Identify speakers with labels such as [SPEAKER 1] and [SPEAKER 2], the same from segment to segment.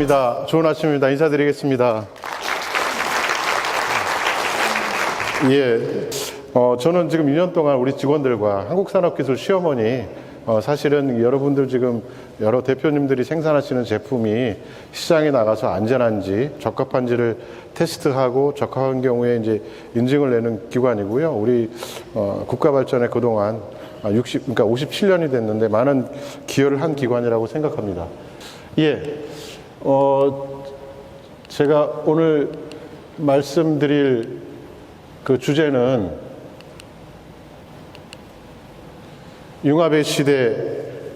[SPEAKER 1] 아침입니다. 좋은 아침입니다. 인사드리겠습니다. 저는 지금 2년 동안 우리 직원들과 한국산업기술 시어머니 사실은 여러분들 지금 여러 대표님들이 생산하시는 제품이 시장에 나가서 안전한지 적합한지를 테스트하고 적합한 경우에 이제 인증을 내는 기관이고요. 우리 국가 발전에 그동안 그러니까 57년이 됐는데 많은 기여를 한 기관이라고 생각합니다. 제가 오늘 말씀드릴 그 주제는 융합의 시대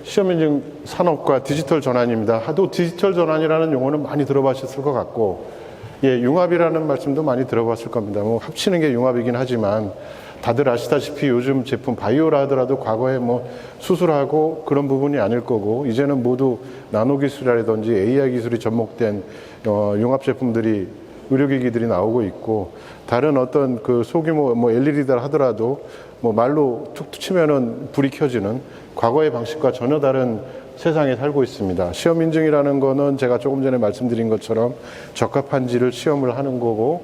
[SPEAKER 1] 시험인증 산업과 디지털 전환입니다. 하도 디지털 전환이라는 용어는 많이 들어보셨을 것 같고, 융합이라는 말씀도 많이 들어봤을 겁니다. 뭐 합치는 게 융합이긴 하지만 다들 아시다시피 요즘 제품 바이오라 하더라도 과거에 뭐 수술하고 그런 부분이 아닐 거고, 이제는 모두 나노 기술이라든지 AI 기술이 접목된 융합 제품들이 의료기기들이 나오고 있고, 다른 어떤 그 소규모 뭐 LED다 하더라도 뭐 말로 툭 치면은 불이 켜지는 과거의 방식과 전혀 다른 세상에 살고 있습니다. 시험 인증이라는 거는 제가 조금 전에 말씀드린 것처럼 적합한지를 시험을 하는 거고,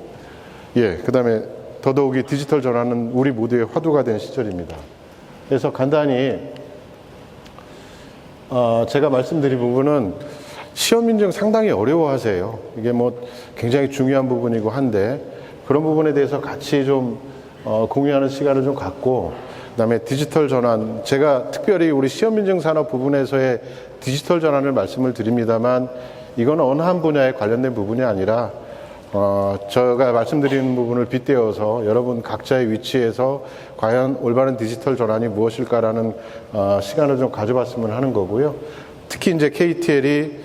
[SPEAKER 1] 그다음에 더더욱이 디지털 전환은 우리 모두의 화두가 된 시절입니다. 그래서 간단히 제가 말씀드린 부분은 시험 인증 상당히 어려워하세요. 이게 뭐 굉장히 중요한 부분이고 한데, 그런 부분에 대해서 같이 좀 공유하는 시간을 좀 갖고, 그다음에 디지털 전환, 제가 특별히 우리 시험 인증 산업 부분에서의 디지털 전환을 말씀을 드립니다만, 이거는 어느 한 분야에 관련된 부분이 아니라 제가 말씀드리는 부분을 빗대어서 여러분 각자의 위치에서 과연 올바른 디지털 전환이 무엇일까라는 시간을 좀 가져봤으면 하는 거고요. 특히 이제 KTL이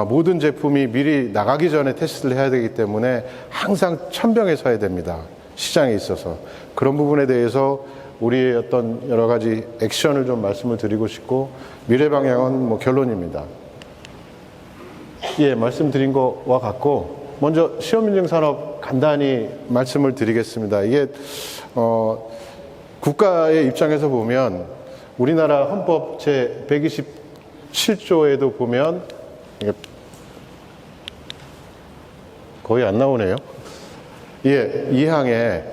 [SPEAKER 1] 모든 제품이 미리 나가기 전에 테스트를 해야 되기 때문에 항상 천병에 서야 됩니다. 시장에 있어서. 그런 부분에 대해서 우리의 어떤 여러 가지 액션을 좀 말씀을 드리고 싶고, 미래 방향은 뭐 결론입니다. 말씀드린 거와 같고, 먼저 시험인증 산업 간단히 말씀을 드리겠습니다. 이게 국가의 입장에서 보면 우리나라 헌법 제 127조에도 보면 거의 안 나오네요. 2항에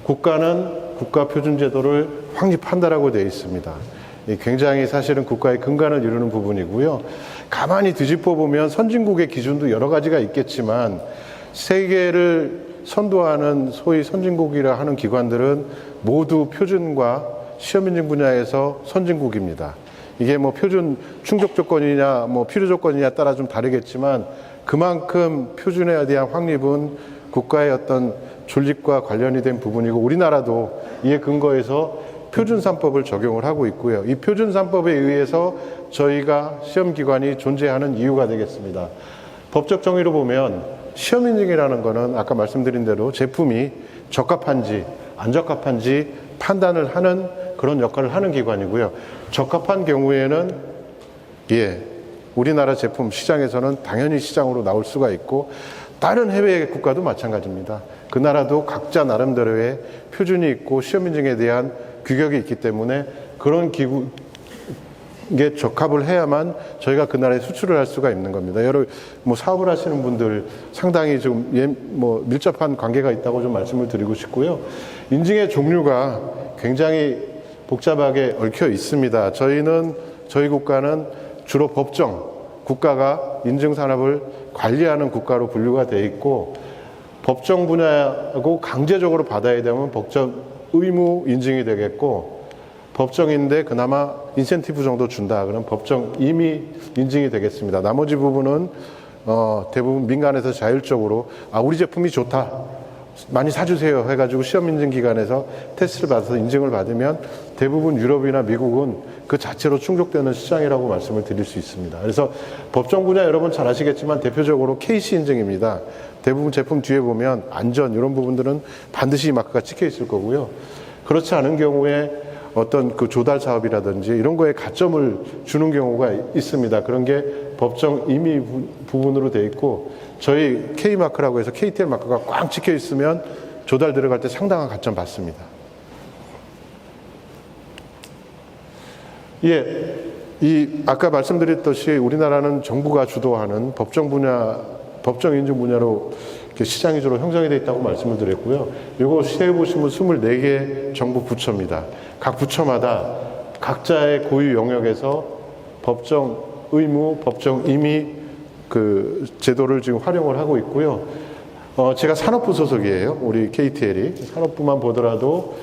[SPEAKER 1] 국가는 국가표준제도를 확립한다라고 되어 있습니다. 굉장히 사실은 국가의 근간을 이루는 부분이고요. 가만히 뒤집어 보면 선진국의 기준도 여러 가지가 있겠지만, 세계를 선도하는 소위 선진국이라 하는 기관들은 모두 표준과 시험인증 분야에서 선진국입니다. 이게 뭐 표준 충족 조건이냐 뭐 필요 조건이냐 따라 좀 다르겠지만, 그만큼 표준에 대한 확립은 국가의 어떤 존립과 관련이 된 부분이고, 우리나라도 이에 근거해서 표준산법을 적용을 하고 있고요. 이 표준산법에 의해서 저희가 시험기관이 존재하는 이유가 되겠습니다. 법적 정의로 보면 시험인증이라는 거는 아까 말씀드린 대로 제품이 적합한지 안 적합한지 판단을 하는 그런 역할을 하는 기관이고요. 적합한 경우에는 우리나라 제품 시장에서는 당연히 시장으로 나올 수가 있고, 다른 해외 국가도 마찬가지입니다. 그 나라도 각자 나름대로의 표준이 있고 시험인증에 대한 규격이 있기 때문에 그런 기구에 적합을 해야만 저희가 그 나라에 수출을 할 수가 있는 겁니다. 여러 사업을 하시는 분들 상당히 좀 밀접한 관계가 있다고 좀 말씀을 드리고 싶고요. 인증의 종류가 굉장히 복잡하게 얽혀 있습니다. 저희 국가는 주로 법정, 국가가 인증 산업을 관리하는 국가로 분류가 되어 있고, 법정 분야하고 강제적으로 받아야 되면 법정 의무 인증이 되겠고, 법정인데 그나마 인센티브 정도 준다 그럼 법정 임의 인증이 되겠습니다. 나머지 부분은 대부분 민간에서 자율적으로 우리 제품이 좋다, 많이 사주세요 해가지고 시험 인증 기관에서 테스트를 받아서 인증을 받으면 대부분 유럽이나 미국은 그 자체로 충족되는 시장이라고 말씀을 드릴 수 있습니다. 그래서 법정 분야 여러분 잘 아시겠지만 대표적으로 KC 인증입니다. 대부분 제품 뒤에 보면 안전 이런 부분들은 반드시 마크가 찍혀 있을 거고요. 그렇지 않은 경우에 어떤 그 조달 사업이라든지 이런 거에 가점을 주는 경우가 있습니다. 그런 게 법정 임의 부분으로 되어 있고, 저희 K마크라고 해서 KTL 마크가 꽉 찍혀 있으면 조달 들어갈 때 상당한 가점 받습니다. 아까 말씀드렸듯이 우리나라는 정부가 주도하는 법정 인증 분야로 이렇게 시장 위주로 형성이 되어 있다고 말씀을 드렸고요. 이거 시에 보시면 24개 정부 부처입니다. 각 부처마다 각자의 고유 영역에서 법정 의무, 법정 임의 그 제도를 지금 활용을 하고 있고요. 제가 산업부 소속이에요. 우리 KTL이. 산업부만 보더라도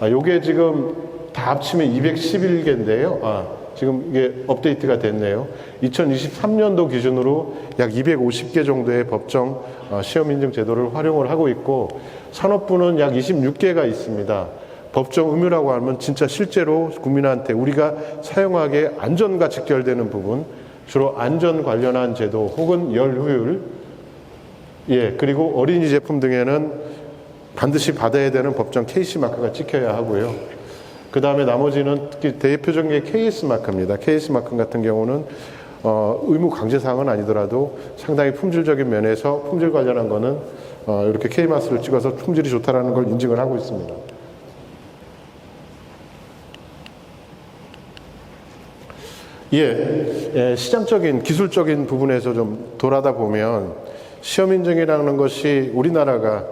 [SPEAKER 1] 요게 지금 다 합치면 211개인데요. 지금 이게 업데이트가 됐네요. 2023년도 기준으로 약 250개 정도의 법정 시험 인증 제도를 활용을 하고 있고, 산업부는 약 26개가 있습니다. 법정 의무라고 하면 진짜 실제로 국민한테 우리가 사용하기에 안전과 직결되는 부분, 주로 안전 관련한 제도 혹은 열 효율, 그리고 어린이 제품 등에는 반드시 받아야 되는 법정 KC 마크가 찍혀야 하고요. 그 다음에 나머지는 특히 대표적인 게 KS 마크입니다. KS 마크 같은 경우는 의무 강제 사항은 아니더라도 상당히 품질적인 면에서 품질 관련한 거는 이렇게 K마스를 찍어서 품질이 좋다라는 걸 인증을 하고 있습니다. 시장적인 기술적인 부분에서 좀 돌아다 보면 시험 인증이라는 것이 우리나라가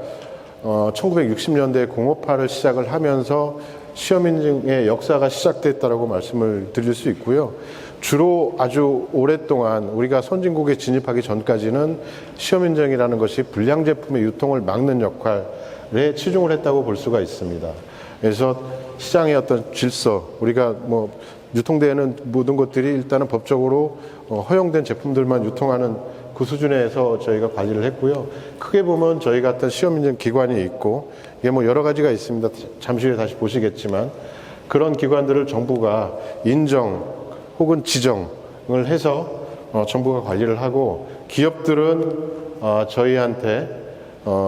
[SPEAKER 1] 1960년대 공업화를 시작을 하면서 시험 인증의 역사가 시작됐다라고 말씀을 드릴 수 있고요. 주로 아주 오랫동안 우리가 선진국에 진입하기 전까지는 시험 인증이라는 것이 불량 제품의 유통을 막는 역할에 치중을 했다고 볼 수가 있습니다. 그래서 시장의 어떤 질서, 우리가 유통되는 모든 것들이 일단은 법적으로 허용된 제품들만 유통하는 그 수준에서 저희가 관리를 했고요. 크게 보면 저희 같은 시험 인증 기관이 있고, 이게 여러 가지가 있습니다. 잠시 후에 다시 보시겠지만, 그런 기관들을 정부가 인정 혹은 지정을 해서 정부가 관리를 하고, 기업들은 저희한테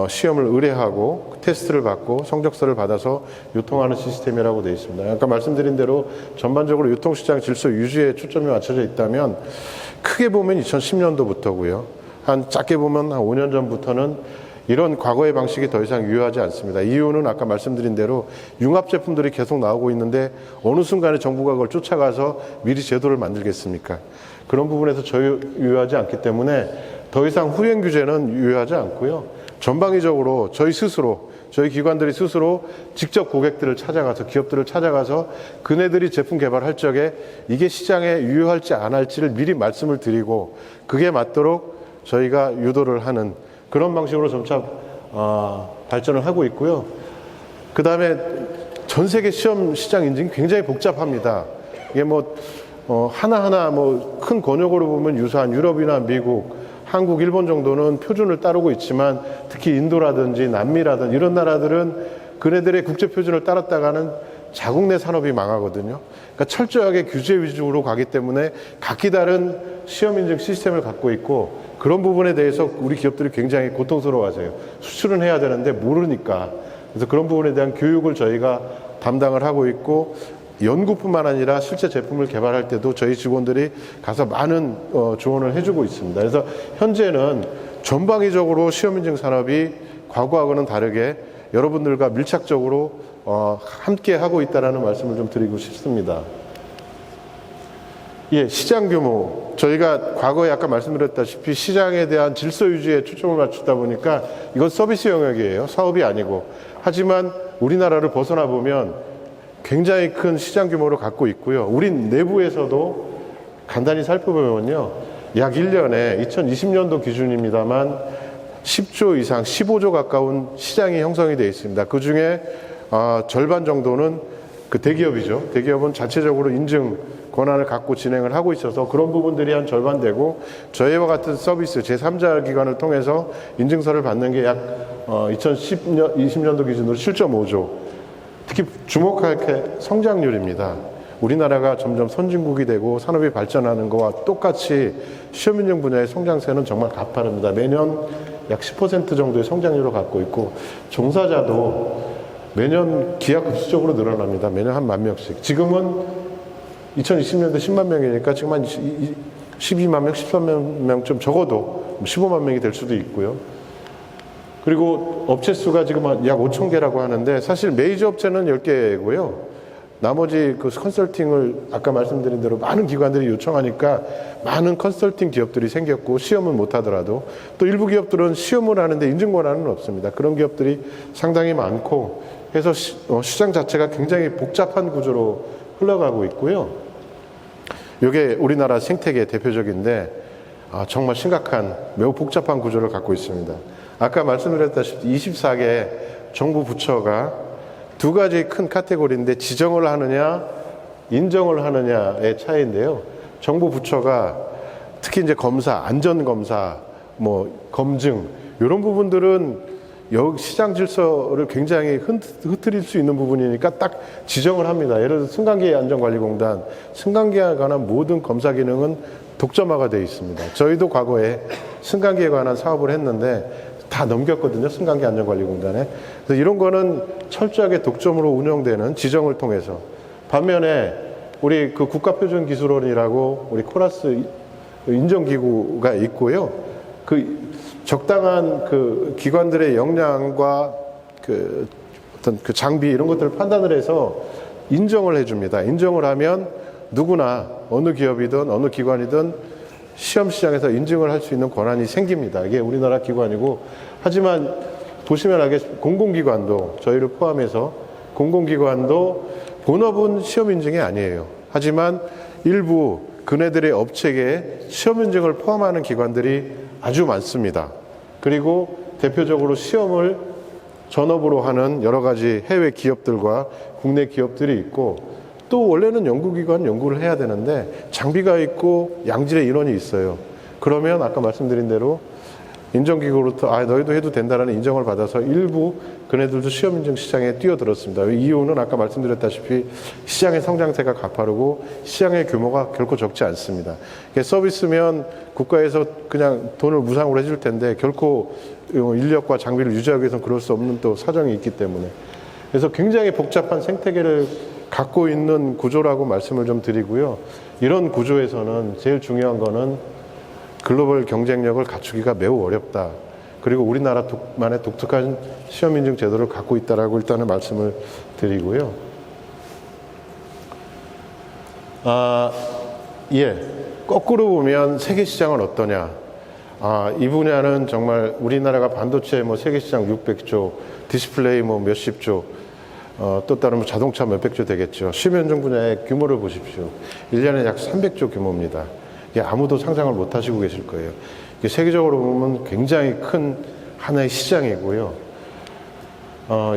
[SPEAKER 1] 시험을 의뢰하고 테스트를 받고 성적서를 받아서 유통하는 시스템이라고 되어 있습니다. 아까 말씀드린 대로 전반적으로 유통시장 질서 유지에 초점이 맞춰져 있다면, 크게 보면 2010년도부터고요. 작게 보면 한 5년 전부터는 이런 과거의 방식이 더 이상 유효하지 않습니다. 이유는 아까 말씀드린 대로 융합 제품들이 계속 나오고 있는데 어느 순간에 정부가 그걸 쫓아가서 미리 제도를 만들겠습니까? 그런 부분에서 유효하지 않기 때문에 더 이상 후행 규제는 유효하지 않고요. 전방위적으로 저희 기관들이 스스로 직접 고객들을 찾아가서, 기업들을 찾아가서 그네들이 제품 개발할 적에 이게 시장에 유효할지 안 할지를 미리 말씀을 드리고, 그게 맞도록 저희가 유도를 하는 그런 방식으로 점차 발전을 하고 있고요. 그 다음에 전 세계 시험 시장 인증이 굉장히 복잡합니다. 이게 하나하나 큰 권역으로 보면 유사한 유럽이나 미국, 한국, 일본 정도는 표준을 따르고 있지만, 특히 인도라든지 남미라든지 이런 나라들은 그네들의 국제 표준을 따랐다가는 자국 내 산업이 망하거든요. 그러니까 철저하게 규제 위주로 가기 때문에 각기 다른 시험 인증 시스템을 갖고 있고, 그런 부분에 대해서 우리 기업들이 굉장히 고통스러워하세요. 수출은 해야 되는데 모르니까. 그래서 그런 부분에 대한 교육을 저희가 담당을 하고 있고, 연구뿐만 아니라 실제 제품을 개발할 때도 저희 직원들이 가서 많은 조언을 해주고 있습니다. 그래서 현재는 전방위적으로 시험 인증 산업이 과거하고는 다르게 여러분들과 밀착적으로 함께 하고 있다는 말씀을 좀 드리고 싶습니다. 시장 규모. 저희가 과거에 아까 말씀드렸다시피 시장에 대한 질서 유지에 초점을 맞추다 보니까 이건 서비스 영역이에요. 사업이 아니고. 하지만 우리나라를 벗어나 보면 굉장히 큰 시장 규모를 갖고 있고요. 우리 내부에서도 간단히 살펴보면요. 약 1년에 2020년도 기준입니다만 10조 이상 15조 가까운 시장이 형성이 되어 있습니다. 그 중에 절반 정도는 그 대기업이죠. 대기업은 자체적으로 인증 권한을 갖고 진행을 하고 있어서 그런 부분들이 한 절반 되고, 저희와 같은 서비스 제3자 기관을 통해서 인증서를 받는 게 약 2020년도 기준으로 7.5조. 특히 주목할 게 성장률입니다. 우리나라가 점점 선진국이 되고 산업이 발전하는 것과 똑같이 시험 인증 분야의 성장세는 정말 가파릅니다. 매년 약 10% 정도의 성장률을 갖고 있고, 종사자도 매년 기하급수적으로 늘어납니다. 매년 한 10,000명씩. 지금은 2020년도 10만 명이니까 지금 한 12만 명, 13만 명, 좀 적어도 15만 명이 될 수도 있고요. 그리고 업체 수가 지금 약 5,000개라고 하는데, 사실 메이저 업체는 10개고요. 나머지 그 컨설팅을 아까 말씀드린 대로 많은 기관들이 요청하니까 많은 컨설팅 기업들이 생겼고, 시험은 못 하더라도 또 일부 기업들은 시험을 하는데 인증 권한은 없습니다. 그런 기업들이 상당히 많고 해서 시장 자체가 굉장히 복잡한 구조로 흘러가고 있고요. 이게 우리나라 생태계 대표적인데 정말 심각한 매우 복잡한 구조를 갖고 있습니다. 아까 말씀드렸다시피 24개 정부 부처가 두 가지 큰 카테고리인데, 지정을 하느냐 인정을 하느냐의 차이인데요. 정부 부처가 특히 이제 검사, 안전검사, 검증 이런 부분들은 시장 질서를 굉장히 흐트릴 수 있는 부분이니까 딱 지정을 합니다. 예를 들어 승강기 안전관리공단, 승강기에 관한 모든 검사 기능은 독점화가 되어 있습니다. 저희도 과거에 승강기에 관한 사업을 했는데 다 넘겼거든요, 승강기 안전관리공단에. 그래서 이런 거는 철저하게 독점으로 운영되는 지정을 통해서. 반면에 우리 그 국가표준기술원이라고 우리 코라스 인정기구가 있고요. 그 적당한 그 기관들의 역량과 그 어떤 그 장비 이런 것들을 판단을 해서 인정을 해줍니다. 인정을 하면 누구나 어느 기업이든 어느 기관이든 시험 시장에서 인증을 할 수 있는 권한이 생깁니다. 이게 우리나라 기관이고, 하지만 보시면 알겠지만 공공기관도, 저희를 포함해서 공공기관도 본업은 시험 인증이 아니에요. 하지만 일부 그네들의 업체계에 시험 인증을 포함하는 기관들이 아주 많습니다. 그리고 대표적으로 시험을 전업으로 하는 여러 가지 해외 기업들과 국내 기업들이 있고, 또 원래는 연구기관 연구를 해야 되는데 장비가 있고 양질의 인원이 있어요. 그러면 아까 말씀드린 대로 인정기구로부터 너희도 해도 된다라는 인정을 받아서 일부 그네들도 시험인증 시장에 뛰어들었습니다. 이유는 아까 말씀드렸다시피 시장의 성장세가 가파르고 시장의 규모가 결코 적지 않습니다. 서비스면 국가에서 그냥 돈을 무상으로 해줄 텐데 결코 인력과 장비를 유지하기 위해서는 그럴 수 없는 또 사정이 있기 때문에, 그래서 굉장히 복잡한 생태계를 갖고 있는 구조라고 말씀을 좀 드리고요. 이런 구조에서는 제일 중요한 거는 글로벌 경쟁력을 갖추기가 매우 어렵다. 그리고 우리나라만의 독특한 시험 인증 제도를 갖고 있다라고 일단은 말씀을 드리고요. 거꾸로 보면 세계 시장은 어떠냐? 이 분야는 정말 우리나라가 반도체 세계 시장 600조, 디스플레이 몇십 조, 또 다른 자동차 몇백 조 되겠죠. 심현중 분야의 규모를 보십시오. 1년에 약 300조 규모입니다. 이게 아무도 상상을 못 하시고 계실 거예요. 이게 세계적으로 보면 굉장히 큰 하나의 시장이고요.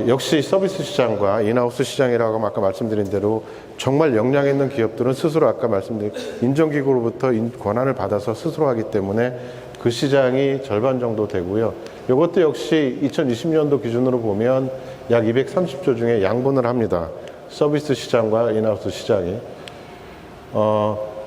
[SPEAKER 1] 역시 서비스 시장과 인하우스 시장이라고 아까 말씀드린 대로 정말 역량 있는 기업들은 스스로 아까 말씀드린 인정기구로부터 권한을 받아서 스스로 하기 때문에 그 시장이 절반 정도 되고요. 이것도 역시 2020년도 기준으로 보면 약 230조 중에 양분을 합니다. 서비스 시장과 인하우스 시장이.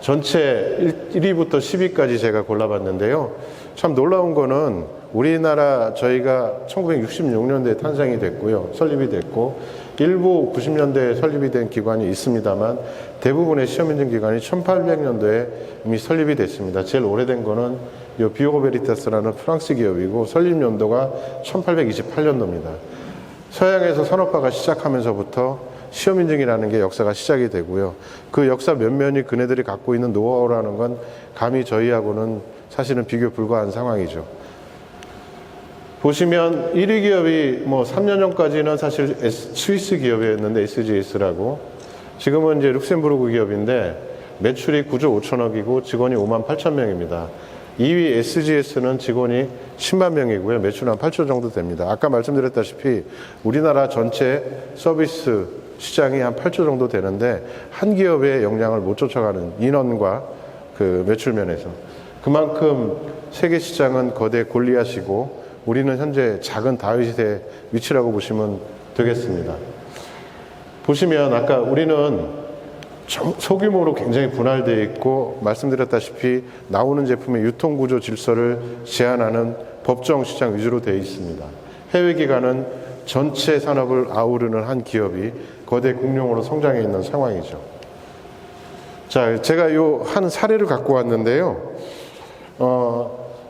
[SPEAKER 1] 전체 1위부터 10위까지 제가 골라봤는데요. 참 놀라운 거는 우리나라 저희가 1966년도에 탄생이 됐고요. 설립이 됐고, 일부 90년대에 설립이 된 기관이 있습니다만 대부분의 시험인증 기관이 1800년도에 이미 설립이 됐습니다. 제일 오래된 거는 이 비오고 베리타스라는 프랑스 기업이고 설립 연도가 1828년도입니다. 서양에서 산업화가 시작하면서부터 시험인증이라는 게 역사가 시작이 되고요. 그 역사 면면이 그네들이 갖고 있는 노하우라는 건 감히 저희하고는 사실은 비교 불가한 상황이죠. 보시면 1위 기업이 3년 전까지는 사실 스위스 기업이었는데 SGS라고, 지금은 이제 룩셈부르크 기업인데 매출이 9조 5천억이고 직원이 5만 8천 명입니다. 2위 SGS는 직원이 10만 명이고요. 매출은 한 8조 정도 됩니다. 아까 말씀드렸다시피 우리나라 전체 서비스 시장이 한 8조 정도 되는데 한 기업의 역량을 못 쫓아가는, 인원과 그 매출 면에서. 그만큼 세계 시장은 거대 골리앗이고 우리는 현재 작은 다윗의 위치라고 보시면 되겠습니다. 보시면 아까 우리는 소규모로 굉장히 분할되어 있고 말씀드렸다시피 나오는 제품의 유통구조 질서를 제한하는 법정 시장 위주로 되어 있습니다. 해외기관은 전체 산업을 아우르는 한 기업이 거대 공룡으로 성장해 있는 상황이죠. 자, 제가 한 사례를 갖고 왔는데요.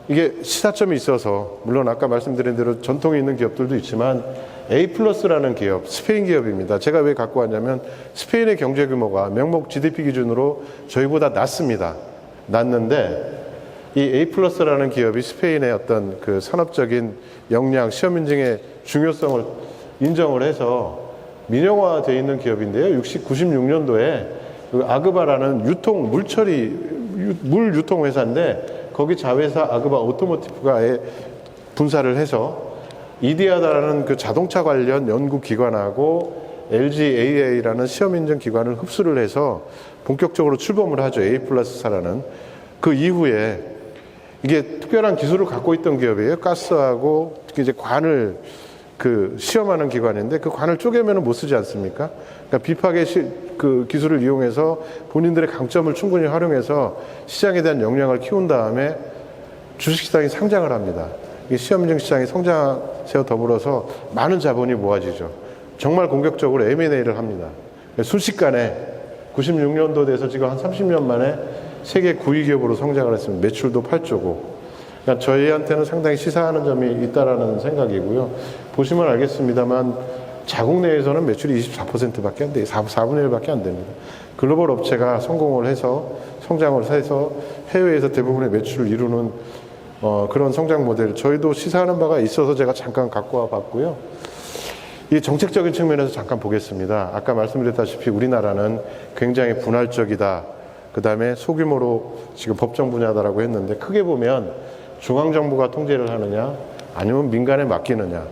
[SPEAKER 1] 이게 시사점이 있어서 물론 아까 말씀드린 대로 전통이 있는 기업들도 있지만 A+라는 기업, 스페인 기업입니다. 제가 왜 갖고 왔냐면 스페인의 경제 규모가 명목 GDP 기준으로 저희보다 낮습니다. 낮는데 이 A+라는 기업이 스페인의 어떤 그 산업적인 역량, 시험 인증의 중요성을 인정을 해서 민영화되어 있는 기업인데요. 96년도에 아그바라는 물 유통 회사인데 거기 자회사 아그바 오토모티브가 아예 분사를 해서 이디아다라는 그 자동차 관련 연구 기관하고 LGAA라는 시험 인증 기관을 흡수를 해서 본격적으로 출범을 하죠. A+사라는. 그 이후에 이게 특별한 기술을 갖고 있던 기업이에요. 가스하고 특히 이제 관을 그 시험하는 기관인데 그 관을 쪼개면 못 쓰지 않습니까? 그러니까 비파계 그 기술을 이용해서 본인들의 강점을 충분히 활용해서 시장에 대한 역량을 키운 다음에 주식시장이 상장을 합니다. 이 시험인증 시장이 성장세와 더불어서 많은 자본이 모아지죠. 정말 공격적으로 M&A를 합니다. 순식간에 96년도 돼서 지금 한 30년 만에 세계 9위 기업으로 성장을 했습니다. 매출도 8조고. 그러니까 저희한테는 상당히 시사하는 점이 있다라는 생각이고요. 보시면 알겠습니다만 자국 내에서는 매출이 24%밖에 안 돼요. 4분의 1밖에 안 됩니다. 글로벌 업체가 성공을 해서 성장을 해서 해외에서 대부분의 매출을 이루는 그런 성장 모델 저희도 시사하는 바가 있어서 제가 잠깐 갖고 와 봤고요. 이 정책적인 측면에서 잠깐 보겠습니다. 아까 말씀드렸다시피 우리나라는 굉장히 분할적이다. 그 다음에 소규모로 지금 법정 분야다라고 했는데 크게 보면 중앙정부가 통제를 하느냐 아니면 민간에 맡기느냐.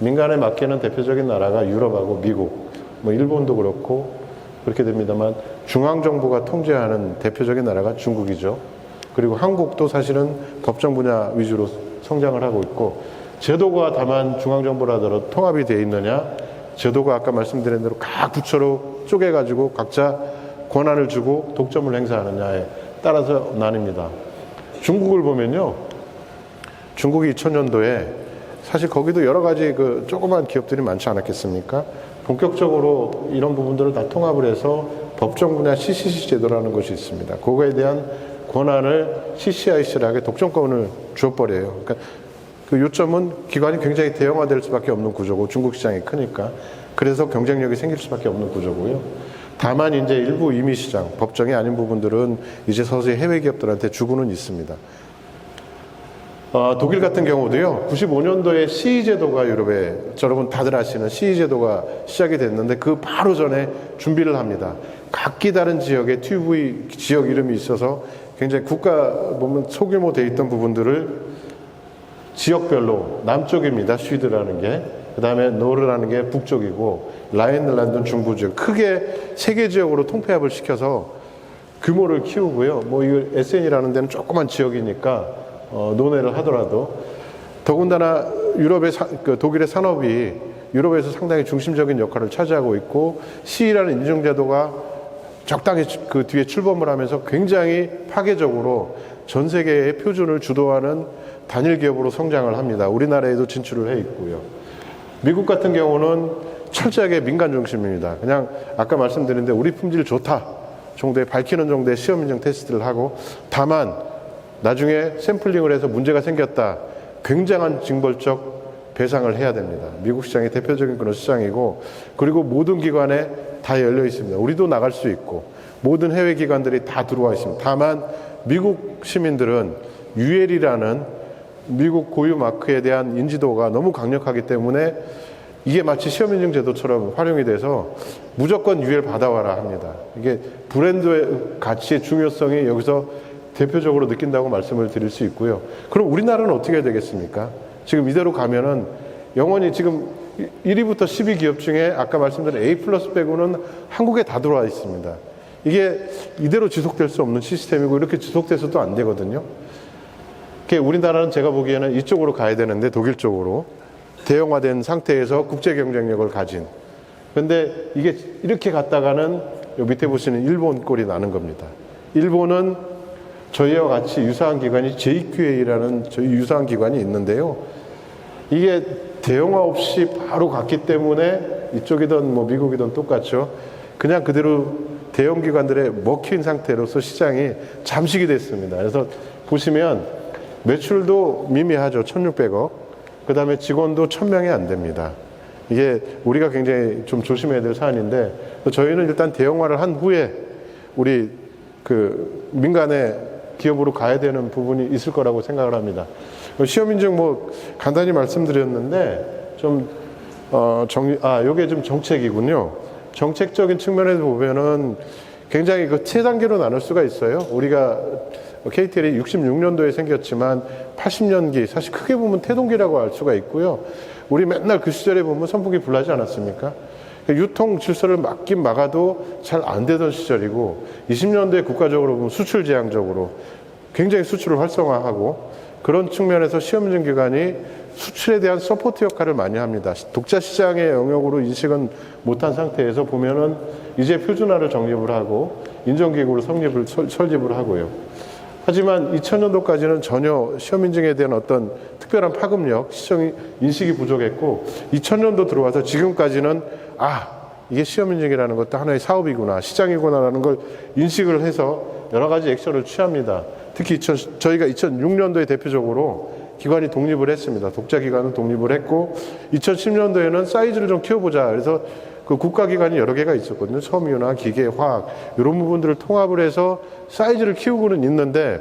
[SPEAKER 1] 민간에 맡기는 대표적인 나라가 유럽하고 미국, 뭐 일본도 그렇고 그렇게 됩니다만 중앙정부가 통제하는 대표적인 나라가 중국이죠. 그리고 한국도 사실은 법정 분야 위주로 성장을 하고 있고 제도가 다만 중앙정부라더라도 통합이 되어 있느냐 제도가 아까 말씀드린 대로 각 부처로 쪼개가지고 각자 권한을 주고 독점을 행사하느냐에 따라서 나뉩니다. 중국을 보면요. 중국이 2000년도에 사실 거기도 여러 가지 그 조그만 기업들이 많지 않았겠습니까? 본격적으로 이런 부분들을 다 통합을 해서 법정 분야 CCC 제도라는 것이 있습니다. 그거에 대한 권한을 CCIC라게 독점권을 줘버려요. 그러니까 그 요점은 기관이 굉장히 대형화될 수밖에 없는 구조고 중국 시장이 크니까 그래서 경쟁력이 생길 수밖에 없는 구조고요. 다만 이제 일부 임의 시장, 법정이 아닌 부분들은 이제 서서히 해외 기업들한테 주고는 있습니다. 독일 같은 경우도요, 95년도에 CE 제도가 유럽에, 여러분 다들 아시는 CE 제도가 시작이 됐는데 그 바로 전에 준비를 합니다. 각기 다른 지역에 TUV 지역 이름이 있어서 굉장히 국가 보면 소규모 돼 있던 부분들을 지역별로 남쪽입니다. 슈이드라는 게. 그 다음에 노르라는 게 북쪽이고 라인란드는 중부 지역. 크게 세 개 지역으로 통폐합을 시켜서 규모를 키우고요. 뭐 이거 SN이라는 데는 조그만 지역이니까 논의를 하더라도 더군다나 유럽의 독일의 산업이 유럽에서 상당히 중심적인 역할을 차지하고 있고 CE라는 인증제도가 적당히 그 뒤에 출범을 하면서 굉장히 파괴적으로 전 세계의 표준을 주도하는 단일 기업으로 성장을 합니다. 우리나라에도 진출을 해 있고요. 미국 같은 경우는 철저하게 민간 중심입니다. 그냥 아까 말씀드린 데 우리 품질 좋다 정도의 밝히는 정도의 시험 인증 테스트를 하고 다만 나중에 샘플링을 해서 문제가 생겼다. 굉장한 징벌적 배상을 해야 됩니다. 미국 시장이 대표적인 그런 시장이고 그리고 모든 기관에 다 열려 있습니다. 우리도 나갈 수 있고 모든 해외 기관들이 다 들어와 있습니다. 다만 미국 시민들은 UL이라는 미국 고유 마크에 대한 인지도가 너무 강력하기 때문에 이게 마치 시험인증 제도처럼 활용이 돼서 무조건 UL 받아와라 합니다. 이게 브랜드의 가치의 중요성이 여기서 대표적으로 느낀다고 말씀을 드릴 수 있고요. 그럼 우리나라는 어떻게 해야 되겠습니까? 지금 이대로 가면은 영원히 지금 1위부터 10위 기업 중에 아까 말씀드린 A+ 빼고는 한국에 다 들어와 있습니다. 이게 이대로 지속될 수 없는 시스템이고 이렇게 지속돼서도 안 되거든요. 우리나라는 제가 보기에는 이쪽으로 가야 되는데 독일 쪽으로 대형화된 상태에서 국제 경쟁력을 가진 그런데 이게 이렇게 갔다가는 여기 밑에 보시는 일본 꼴이 나는 겁니다. 일본은 저희와 같이 유사한 기관이 JQA라는 저희 유사한 기관이 있는데요. 이게 대형화 없이 바로 갔기 때문에 이쪽이든 뭐 미국이든 똑같죠. 그냥 그대로 대형 기관들의 먹힌 상태로서 시장이 잠식이 됐습니다. 그래서 보시면 매출도 미미하죠. 1,600억. 그 다음에 직원도 1,000명이 안 됩니다. 이게 우리가 굉장히 좀 조심해야 될 사안인데, 저희는 일단 대형화를 한 후에 우리 그 민간의 기업으로 가야 되는 부분이 있을 거라고 생각을 합니다. 시험인증 뭐 간단히 말씀드렸는데 요게 좀 정책이군요. 정책적인 측면에서 보면은 굉장히 그 세 단계로 나눌 수가 있어요. 우리가 KTL이 66년도에 생겼지만 80년기, 사실 크게 보면 태동기라고 할 수가 있고요. 우리 맨날 그 시절에 보면 선풍기 불나지 않았습니까? 유통 질서를 막긴 막아도 잘 안 되던 시절이고, 20년도에 국가적으로 보면 수출 지향적으로 굉장히 수출을 활성화하고, 그런 측면에서 시험인증 기관이 수출에 대한 서포트 역할을 많이 합니다. 독자 시장의 영역으로 인식은 못한 상태에서 보면은 이제 표준화를 정립을 하고 인정기구를 설립을 하고요. 하지만 2000년도까지는 전혀 시험인증에 대한 어떤 특별한 파급력, 시청 인식이 부족했고, 2000년도 들어와서 지금까지는 이게 시험인증이라는 것도 하나의 사업이구나, 시장이구나라는 걸 인식을 해서 여러 가지 액션을 취합니다. 특히 저희가 2006년도에 대표적으로 기관이 독립을 했습니다. 독자기관은 독립을 했고, 2010년도에는 사이즈를 좀 키워보자. 그래서 그 국가기관이 여러 개가 있었거든요. 섬유나 기계, 화학 이런 부분들을 통합을 해서 사이즈를 키우고는 있는데,